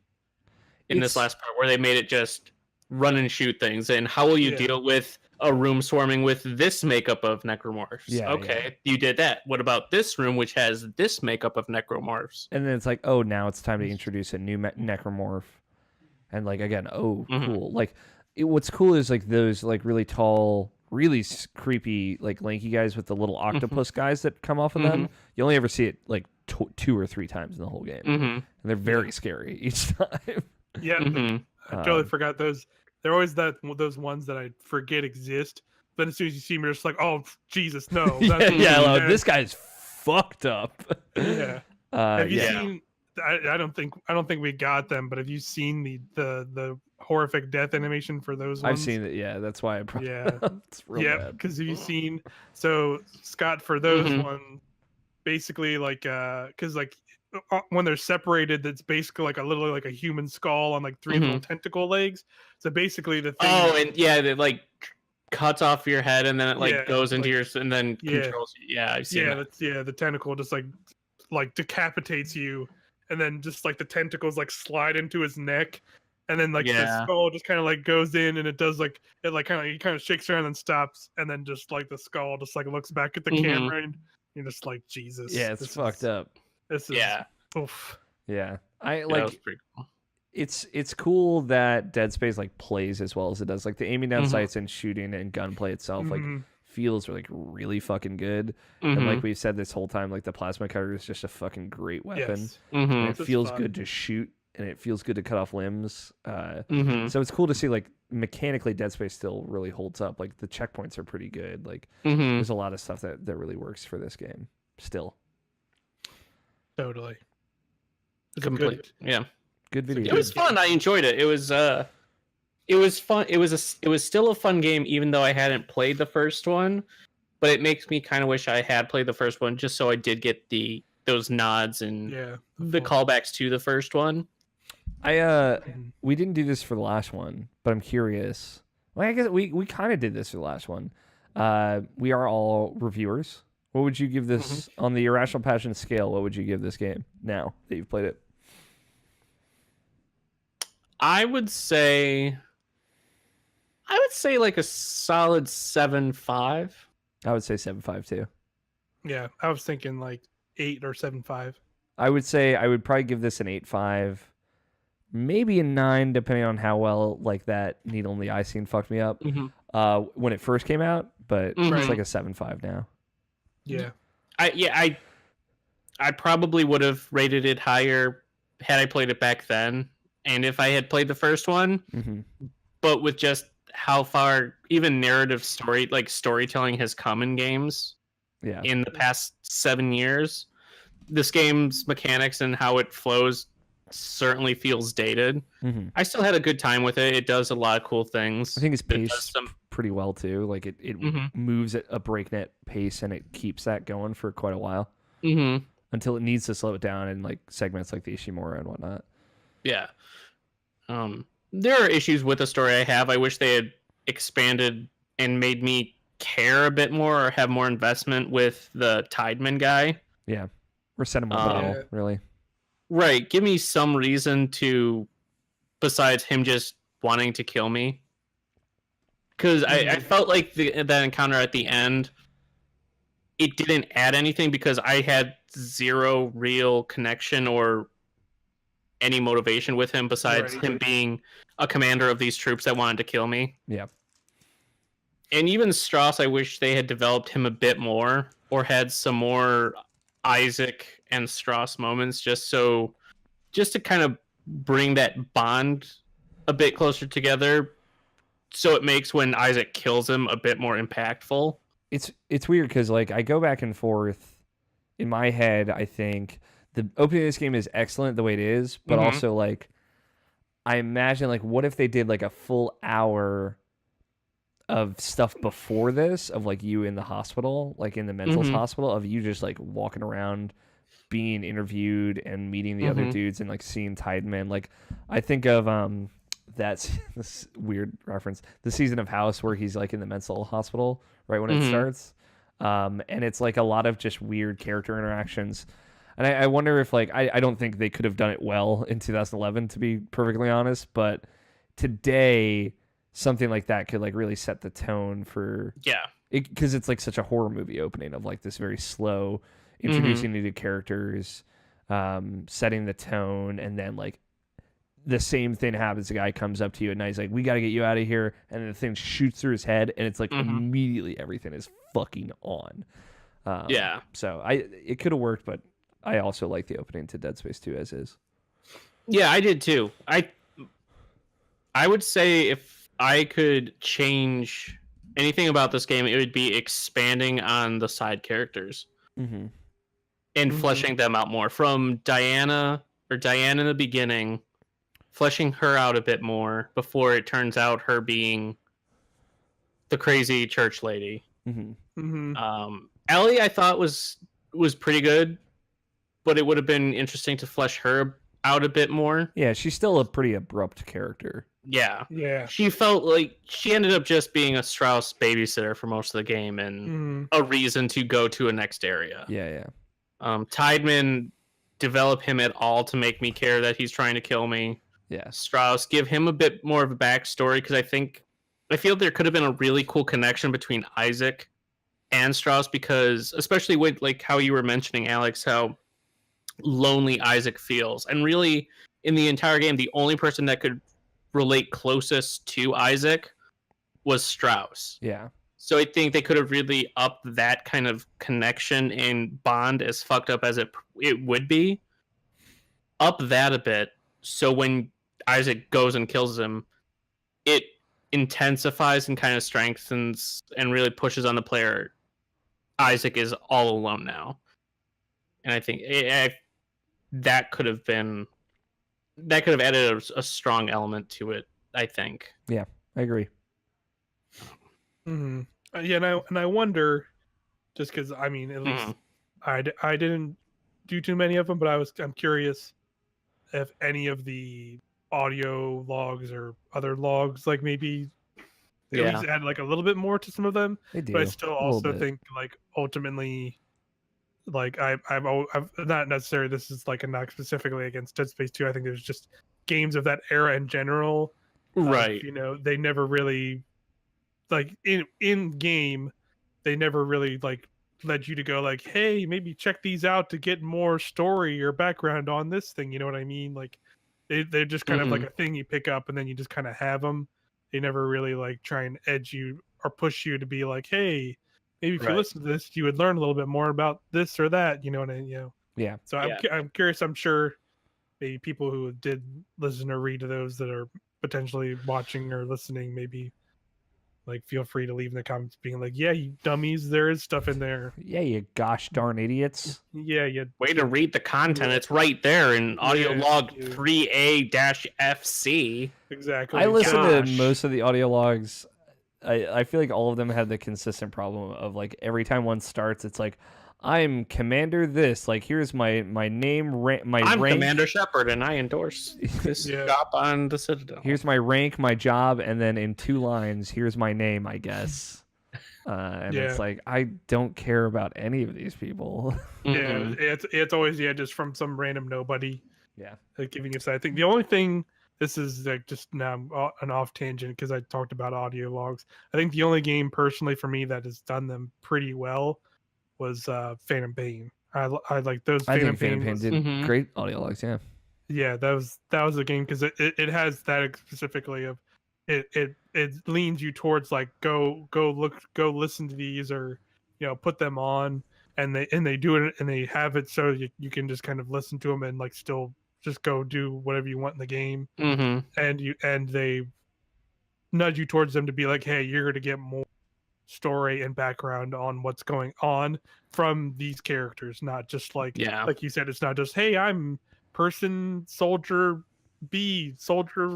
[SPEAKER 1] this last part, where they made it just run and shoot things. And how will you deal with a room swarming with this makeup of necromorphs? You did that. What about this room, which has this makeup of necromorphs?
[SPEAKER 3] And then it's like, oh, now it's time to introduce a new necromorph. And like, again, cool. Like, what's cool is like those like really tall, really creepy, like lanky guys with the little octopus guys that come off of them. You only ever see it like 2 or 3 times in the whole game. And they're very scary each time.
[SPEAKER 2] I totally forgot those. They're always those ones that I forget exist. But as soon as you see them, you're just like, oh, Jesus, no.
[SPEAKER 3] This guy's fucked up.
[SPEAKER 2] Have you seen... I don't think we got them, but have you seen the horrific death animation for those ones?
[SPEAKER 3] I've seen it. Yeah, that's why I probably. It's real bad.
[SPEAKER 2] Because have you seen? So Scott, for those one, basically like because like when they're separated, that's basically like literally like a human skull on like 3 little tentacle legs. So basically the thing.
[SPEAKER 1] Oh, and it like cuts off your head and then it like goes into your and then controls you. Yeah, I've seen that.
[SPEAKER 2] The tentacle just like decapitates you. And then just like the tentacles like slide into his neck, and then like the skull just kind of like goes in, and it does like it like he kind of shakes around and stops, and then just like the skull just like looks back at the camera, and you're just like, Jesus.
[SPEAKER 3] Yeah, it's fucked up.
[SPEAKER 2] This is oof.
[SPEAKER 3] Yeah, I like.
[SPEAKER 1] That was pretty cool.
[SPEAKER 3] It's cool that Dead Space like plays as well as it does. Like the aiming down sights and shooting and gunplay itself, like feels like really fucking good. And like we've said this whole time, like the plasma cutter is just a fucking great weapon. And it feels good to shoot, and it feels good to cut off limbs. So it's cool to see like mechanically Dead Space still really holds up. Like the checkpoints are pretty good. Like there's a lot of stuff that really works for this game still.
[SPEAKER 2] Totally.
[SPEAKER 1] Complete.
[SPEAKER 3] Good video.
[SPEAKER 1] It was fun. I enjoyed it. It was fun. It was still a fun game, even though I hadn't played the first one. But it makes me kind of wish I had played the first one, just so I did get those nods and the callbacks to the first one.
[SPEAKER 3] We didn't do this for the last one, but I'm curious. Well, I guess we kind of did this for the last one. We are all reviewers. What would you give this on the Irrational Passions scale? What would you give this game now that you've played it?
[SPEAKER 1] I would say like a solid 7.5.
[SPEAKER 3] I would say 7.5 too.
[SPEAKER 2] Yeah, I was thinking like 8 or 7.5.
[SPEAKER 3] I would say I would probably give this an 8.5, maybe a 9, depending on how well like that needle in the eye scene fucked me up when it first came out. But it's like a 7.5 now.
[SPEAKER 2] Yeah,
[SPEAKER 1] I probably would have rated it higher had I played it back then, and if I had played the first one. But with just how far even narrative storytelling has come in games in the past 7 years, this game's mechanics and how it flows certainly feels dated.
[SPEAKER 3] Mm-hmm.
[SPEAKER 1] I still had a good time with it. It does a lot of cool things.
[SPEAKER 3] I think it's
[SPEAKER 1] It does
[SPEAKER 3] paced
[SPEAKER 1] some.
[SPEAKER 3] pretty well too. Like it moves at a breakneck pace and it keeps that going for quite a while until it needs to slow it down in like segments like the Ishimura and whatnot.
[SPEAKER 1] Yeah. There are issues with the story I have. I wish they had expanded and made me care a bit more or have more investment with the Tideman guy.
[SPEAKER 3] Yeah. Or set him up at all, really. Right.
[SPEAKER 1] Give me some reason to, besides him just wanting to kill me. Because I felt like that encounter at the end, it didn't add anything because I had zero real connection or any motivation with him besides him being a commander of these troops that wanted to kill me.
[SPEAKER 3] Yeah.
[SPEAKER 1] And even Strauss, I wish they had developed him a bit more or had some more Isaac and Strauss moments just to kind of bring that bond a bit closer together so it makes when Isaac kills him a bit more impactful.
[SPEAKER 3] It's weird because like I go back and forth in my head. I think the opening of this game is excellent the way it is, but also like I imagine like what if they did like a full hour of stuff before this of like you in the hospital, like in the mental hospital, of you just like walking around being interviewed and meeting the other dudes and like seeing Tideman. Like I think of that's this weird reference, the season of House where he's like in the mental hospital right when it starts, and it's like a lot of just weird character interactions. And I wonder if like I don't think they could have done it well in 2011 to be perfectly honest, but today something like that could like really set the tone for because it's like such a horror movie opening of like this very slow introducing new characters, setting the tone, and then like the same thing happens. The guy comes up to you at night, he's like, "We got to get you out of here," and then the thing shoots through his head, and it's like immediately everything is fucking on. So it could have worked, but I also like the opening to Dead Space 2 as is.
[SPEAKER 1] Yeah, I did too. I would say if I could change anything about this game, it would be expanding on the side characters and fleshing them out more. From Diana in the beginning, fleshing her out a bit more before it turns out her being the crazy church lady. Ellie, I thought was pretty good, but it would have been interesting to flesh her out a bit more.
[SPEAKER 3] Yeah, she's still a pretty abrupt character.
[SPEAKER 2] Yeah.
[SPEAKER 1] She felt like she ended up just being a Strauss babysitter for most of the game and a reason to go to a next area.
[SPEAKER 3] Yeah.
[SPEAKER 1] Tideman, develop him at all to make me care that he's trying to kill me.
[SPEAKER 3] Yeah.
[SPEAKER 1] Strauss, give him a bit more of a backstory because I feel there could have been a really cool connection between Isaac and Strauss because especially with like how you were mentioning, Alex, how lonely Isaac feels. And really in the entire game, the only person that could relate closest to Isaac was Strauss.
[SPEAKER 3] Yeah.
[SPEAKER 1] So I think they could have really upped that kind of connection and bond, as fucked up as it would be. Up that a bit, so when Isaac goes and kills him, it intensifies and kind of strengthens and really pushes on the player. Isaac is all alone now, and I think that could have added a strong element to it. I think.
[SPEAKER 3] Yeah, I agree.
[SPEAKER 2] Yeah, and I wonder, just because I mean, at least I didn't do too many of them, but I'm curious if any of the audio logs or other logs, like maybe at least add like a little bit more to some of them.
[SPEAKER 3] They do,
[SPEAKER 2] but I still also think like ultimately, like I've not necessarily this is like a knock specifically against Dead Space 2. I think there's just games of that era in general,
[SPEAKER 1] right?
[SPEAKER 2] They never really like in game, they never really like led you to go like, hey, maybe check these out to get more story or background on this thing. You know what I mean? Like they're just kind of like a thing you pick up and then you just kind of have them. They never really like try and edge you or push you to be like, hey, maybe if you listen to this, you would learn a little bit more about this or that. You know what I mean?
[SPEAKER 3] Yeah.
[SPEAKER 2] So I'm curious. I'm sure maybe people who did listen or read to those that are potentially watching or listening maybe like feel free to leave in the comments being like, yeah, you dummies, there is stuff in there.
[SPEAKER 3] Yeah, you gosh darn idiots.
[SPEAKER 2] Yeah, you
[SPEAKER 1] Way to read the content. It's right there in audio log 3A-FC.
[SPEAKER 2] Exactly.
[SPEAKER 3] I listened to
[SPEAKER 1] Gosh.
[SPEAKER 3] most of the audio logs. I feel like all of them had the consistent problem of like every time one starts, it's like, I'm Commander this. Like, here's my name, I'm rank.
[SPEAKER 1] Commander Shepard, and I endorse this shop on the Citadel.
[SPEAKER 3] Here's my rank, my job, and then in 2 lines, here's my name, I guess. And it's like, I don't care about any of these people.
[SPEAKER 2] Yeah, it's always just from some random nobody.
[SPEAKER 3] Yeah,
[SPEAKER 2] like giving us. I think the only thing, this is like just now an off tangent because I talked about audio logs. I think the only game personally for me that has done them pretty well was Phantom Pain. I like those.
[SPEAKER 3] I think Phantom Pain did
[SPEAKER 1] Mhm.
[SPEAKER 3] great audio logs. Yeah,
[SPEAKER 2] Yeah, that was the game because it has that specifically of it leans you towards like go listen to these or put them on and they do it and they have it so you can just kind of listen to them and like still just go do whatever you want in the game.
[SPEAKER 1] Mm-hmm.
[SPEAKER 2] And they nudge you towards them to be like, hey, you're going to get more story and background on what's going on from these characters, not just like you said, it's not just, hey, I'm person soldier B soldier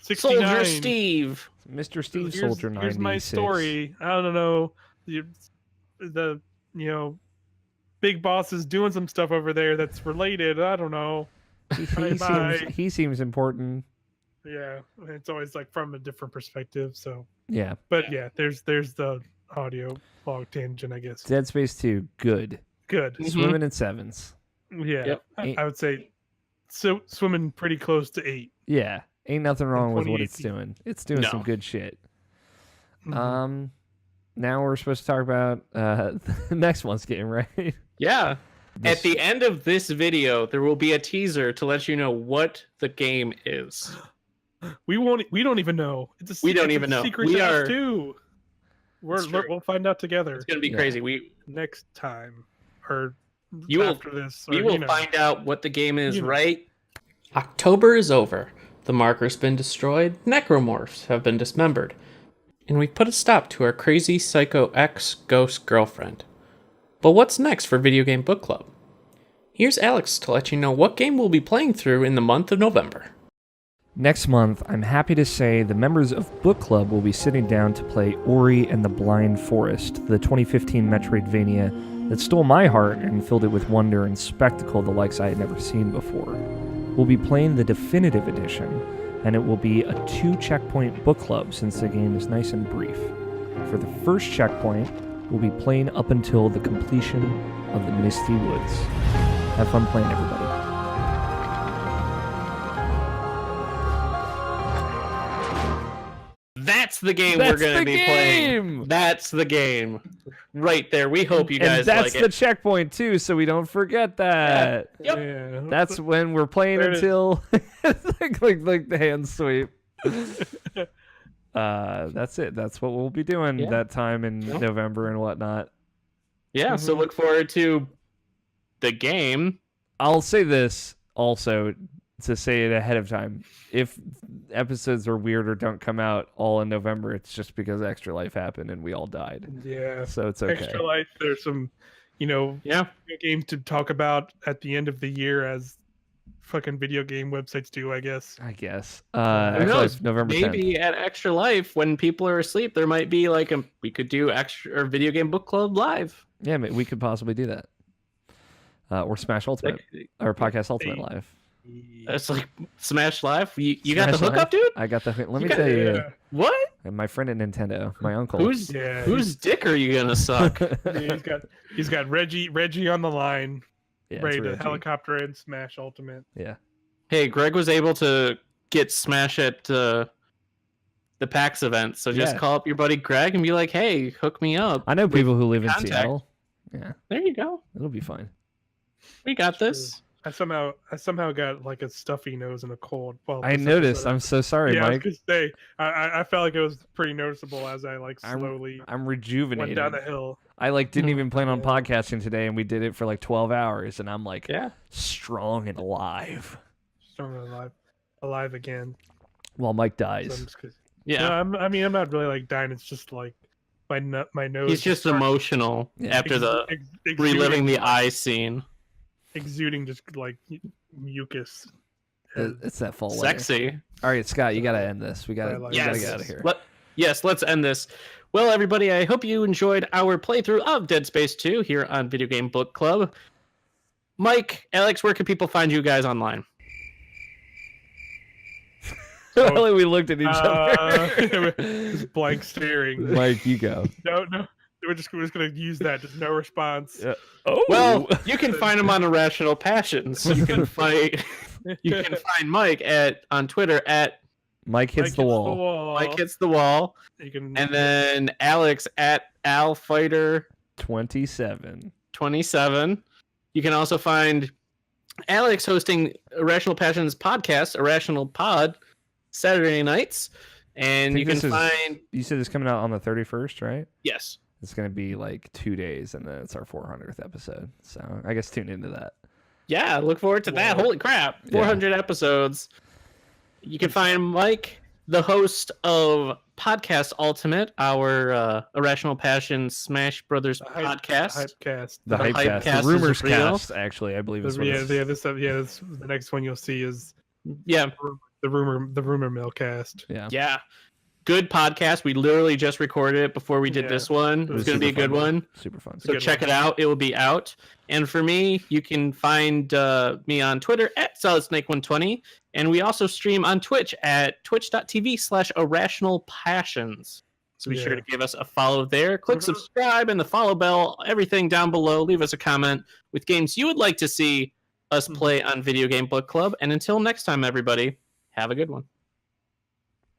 [SPEAKER 2] 69
[SPEAKER 1] Soldier Steve,
[SPEAKER 3] Mr. Steve
[SPEAKER 2] here's,
[SPEAKER 3] Soldier 96.
[SPEAKER 2] here's my story. I don't know, the big boss is doing some stuff over there that's related. I don't know.
[SPEAKER 3] He seems important.
[SPEAKER 2] Yeah, it's always like from a different perspective. So
[SPEAKER 3] yeah,
[SPEAKER 2] but there's the audio log tangent, I guess.
[SPEAKER 3] Dead Space 2, good.
[SPEAKER 2] Mm-hmm.
[SPEAKER 3] Swimming in 7s.
[SPEAKER 2] Yeah, I would say so. Swimming pretty close to 8.
[SPEAKER 3] Yeah, ain't nothing wrong with what it's doing. It's doing some good shit.
[SPEAKER 2] Mm-hmm.
[SPEAKER 3] Now we're supposed to talk about the next one's game, right?
[SPEAKER 1] Yeah. At the end of this video, there will be a teaser to let you know what the game is.
[SPEAKER 2] We don't even know.
[SPEAKER 1] We don't even know.
[SPEAKER 2] Secret
[SPEAKER 1] We
[SPEAKER 2] to us
[SPEAKER 1] are
[SPEAKER 2] too. We'll find out together.
[SPEAKER 1] It's gonna be crazy.
[SPEAKER 2] Next time or
[SPEAKER 1] you will
[SPEAKER 2] after this.
[SPEAKER 1] We will find out what the game is. Right.
[SPEAKER 4] October is over. The marker's been destroyed. Necromorphs have been dismembered, and we've put a stop to our crazy psycho ex-ghost girlfriend. But what's next for Video Game Book Club? Here's Alex to let you know what game we'll be playing through in the month of November.
[SPEAKER 3] Next month, I'm happy to say the members of Book Club will be sitting down to play Ori and the Blind Forest, the 2015 Metroidvania that stole my heart and filled it with wonder and spectacle the likes I had never seen before. We'll be playing the definitive edition, and it will be a 2-checkpoint book club since the game is nice and brief. For the first checkpoint, we'll be playing up until the completion of the Misty Woods. Have fun playing, everybody.
[SPEAKER 1] That's the game we're going to be playing. That's the game. Right there. We hope you guys like it.
[SPEAKER 3] And that's the checkpoint, too, so we don't forget that.
[SPEAKER 1] Yeah. Yep.
[SPEAKER 2] Yeah.
[SPEAKER 3] That's when we're playing until... like the hand sweep. That's it. That's what we'll be doing that time in November and whatnot.
[SPEAKER 1] Yeah, so look forward to the game.
[SPEAKER 3] I'll say this also to say it ahead of time. If episodes are weird or don't come out all in November, it's just because Extra Life happened and we all died.
[SPEAKER 2] Yeah.
[SPEAKER 3] So it's okay.
[SPEAKER 2] Extra Life, there's some, games to talk about at the end of the year as fucking video game websites do, I guess.
[SPEAKER 3] Extra Life, November 10th.
[SPEAKER 1] Maybe at Extra Life, when people are asleep, there might be like we could do extra or Video Game Book Club live.
[SPEAKER 3] Yeah, we could possibly do that. Or Smash Ultimate, or Podcast Ultimate Live.
[SPEAKER 1] It's like Smash Live. You
[SPEAKER 3] Smash
[SPEAKER 1] got the hookup, dude?
[SPEAKER 3] I got the hookup. Let me tell you.
[SPEAKER 1] What?
[SPEAKER 3] And my friend at Nintendo, my uncle.
[SPEAKER 1] Whose dick are you gonna suck?
[SPEAKER 2] He's got Reggie on the line, ready to
[SPEAKER 3] Reggie.
[SPEAKER 2] helicopter in Smash Ultimate.
[SPEAKER 3] Yeah.
[SPEAKER 1] Hey, Greg was able to get Smash at the PAX event, so just call up your buddy Greg and be like, "Hey, hook me up."
[SPEAKER 3] I know people who live in Seattle. Yeah.
[SPEAKER 1] There you go.
[SPEAKER 3] It'll be fine.
[SPEAKER 1] We got this.
[SPEAKER 2] I somehow got like a stuffy nose and a cold. Well,
[SPEAKER 3] I noticed. I'm so sorry, Mike.
[SPEAKER 2] I was gonna say, I felt like it was pretty noticeable as I slowly
[SPEAKER 3] I'm rejuvenated.
[SPEAKER 2] went down the hill.
[SPEAKER 3] I didn't even plan on podcasting today, and we did it for 12 hours, and I'm strong and alive.
[SPEAKER 2] Strong and alive again.
[SPEAKER 3] While Mike dies.
[SPEAKER 1] Yeah.
[SPEAKER 2] No, I'm not really like dying. It's just like my nose.
[SPEAKER 1] He's just emotional after the reliving the eye scene.
[SPEAKER 2] Exuding just like mucus.
[SPEAKER 3] It's that fall weather.
[SPEAKER 1] Sexy.
[SPEAKER 3] All right, Scott, you got to end this. We got to get out of here.
[SPEAKER 1] Yes, let's end this. Well, everybody, I hope you enjoyed our playthrough of Dead Space 2 here on Video Game Book Club. Mike, Alex, where can people find you guys online?
[SPEAKER 3] We looked at each other.
[SPEAKER 2] Just blank staring.
[SPEAKER 3] Mike, you go.
[SPEAKER 2] No. We're just gonna use that. Just no response.
[SPEAKER 3] Oh.
[SPEAKER 1] Well, you can find him on Irrational Passions. You can find Mike on Twitter at
[SPEAKER 3] Mike hits the wall.
[SPEAKER 1] Mike hits the wall. And then Alex at AlFighter27. You can also find Alex hosting Irrational Passions podcast, Irrational Pod, Saturday nights. And you can find...
[SPEAKER 3] You said it's coming out on the 31st, right?
[SPEAKER 1] Yes.
[SPEAKER 3] It's going to be like 2 days, and then it's our 400th episode. So I guess tune into that.
[SPEAKER 1] Yeah, look forward to that. Holy crap. 400 episodes. You can find Mike, the host of Podcast Ultimate, our Irrational Passions Smash Brothers podcast.
[SPEAKER 3] The Hypecast. The Rumors Cast, actually, I believe is what it is.
[SPEAKER 2] This the next one you'll see is
[SPEAKER 1] the
[SPEAKER 2] rumor mill cast.
[SPEAKER 1] Yeah. Good podcast. We literally just recorded it before we did this one. It was going to be a good one.
[SPEAKER 3] Super fun.
[SPEAKER 1] So check it out. It will be out. And for me, you can find me on Twitter at SolidSnake120. And we also stream on Twitch at twitch.tv/irrationalpassions. So be sure to give us a follow there. Click subscribe and the follow bell. Everything down below. Leave us a comment with games you would like to see us play on Video Game Book Club. And until next time, everybody, have a good one.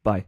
[SPEAKER 3] Bye.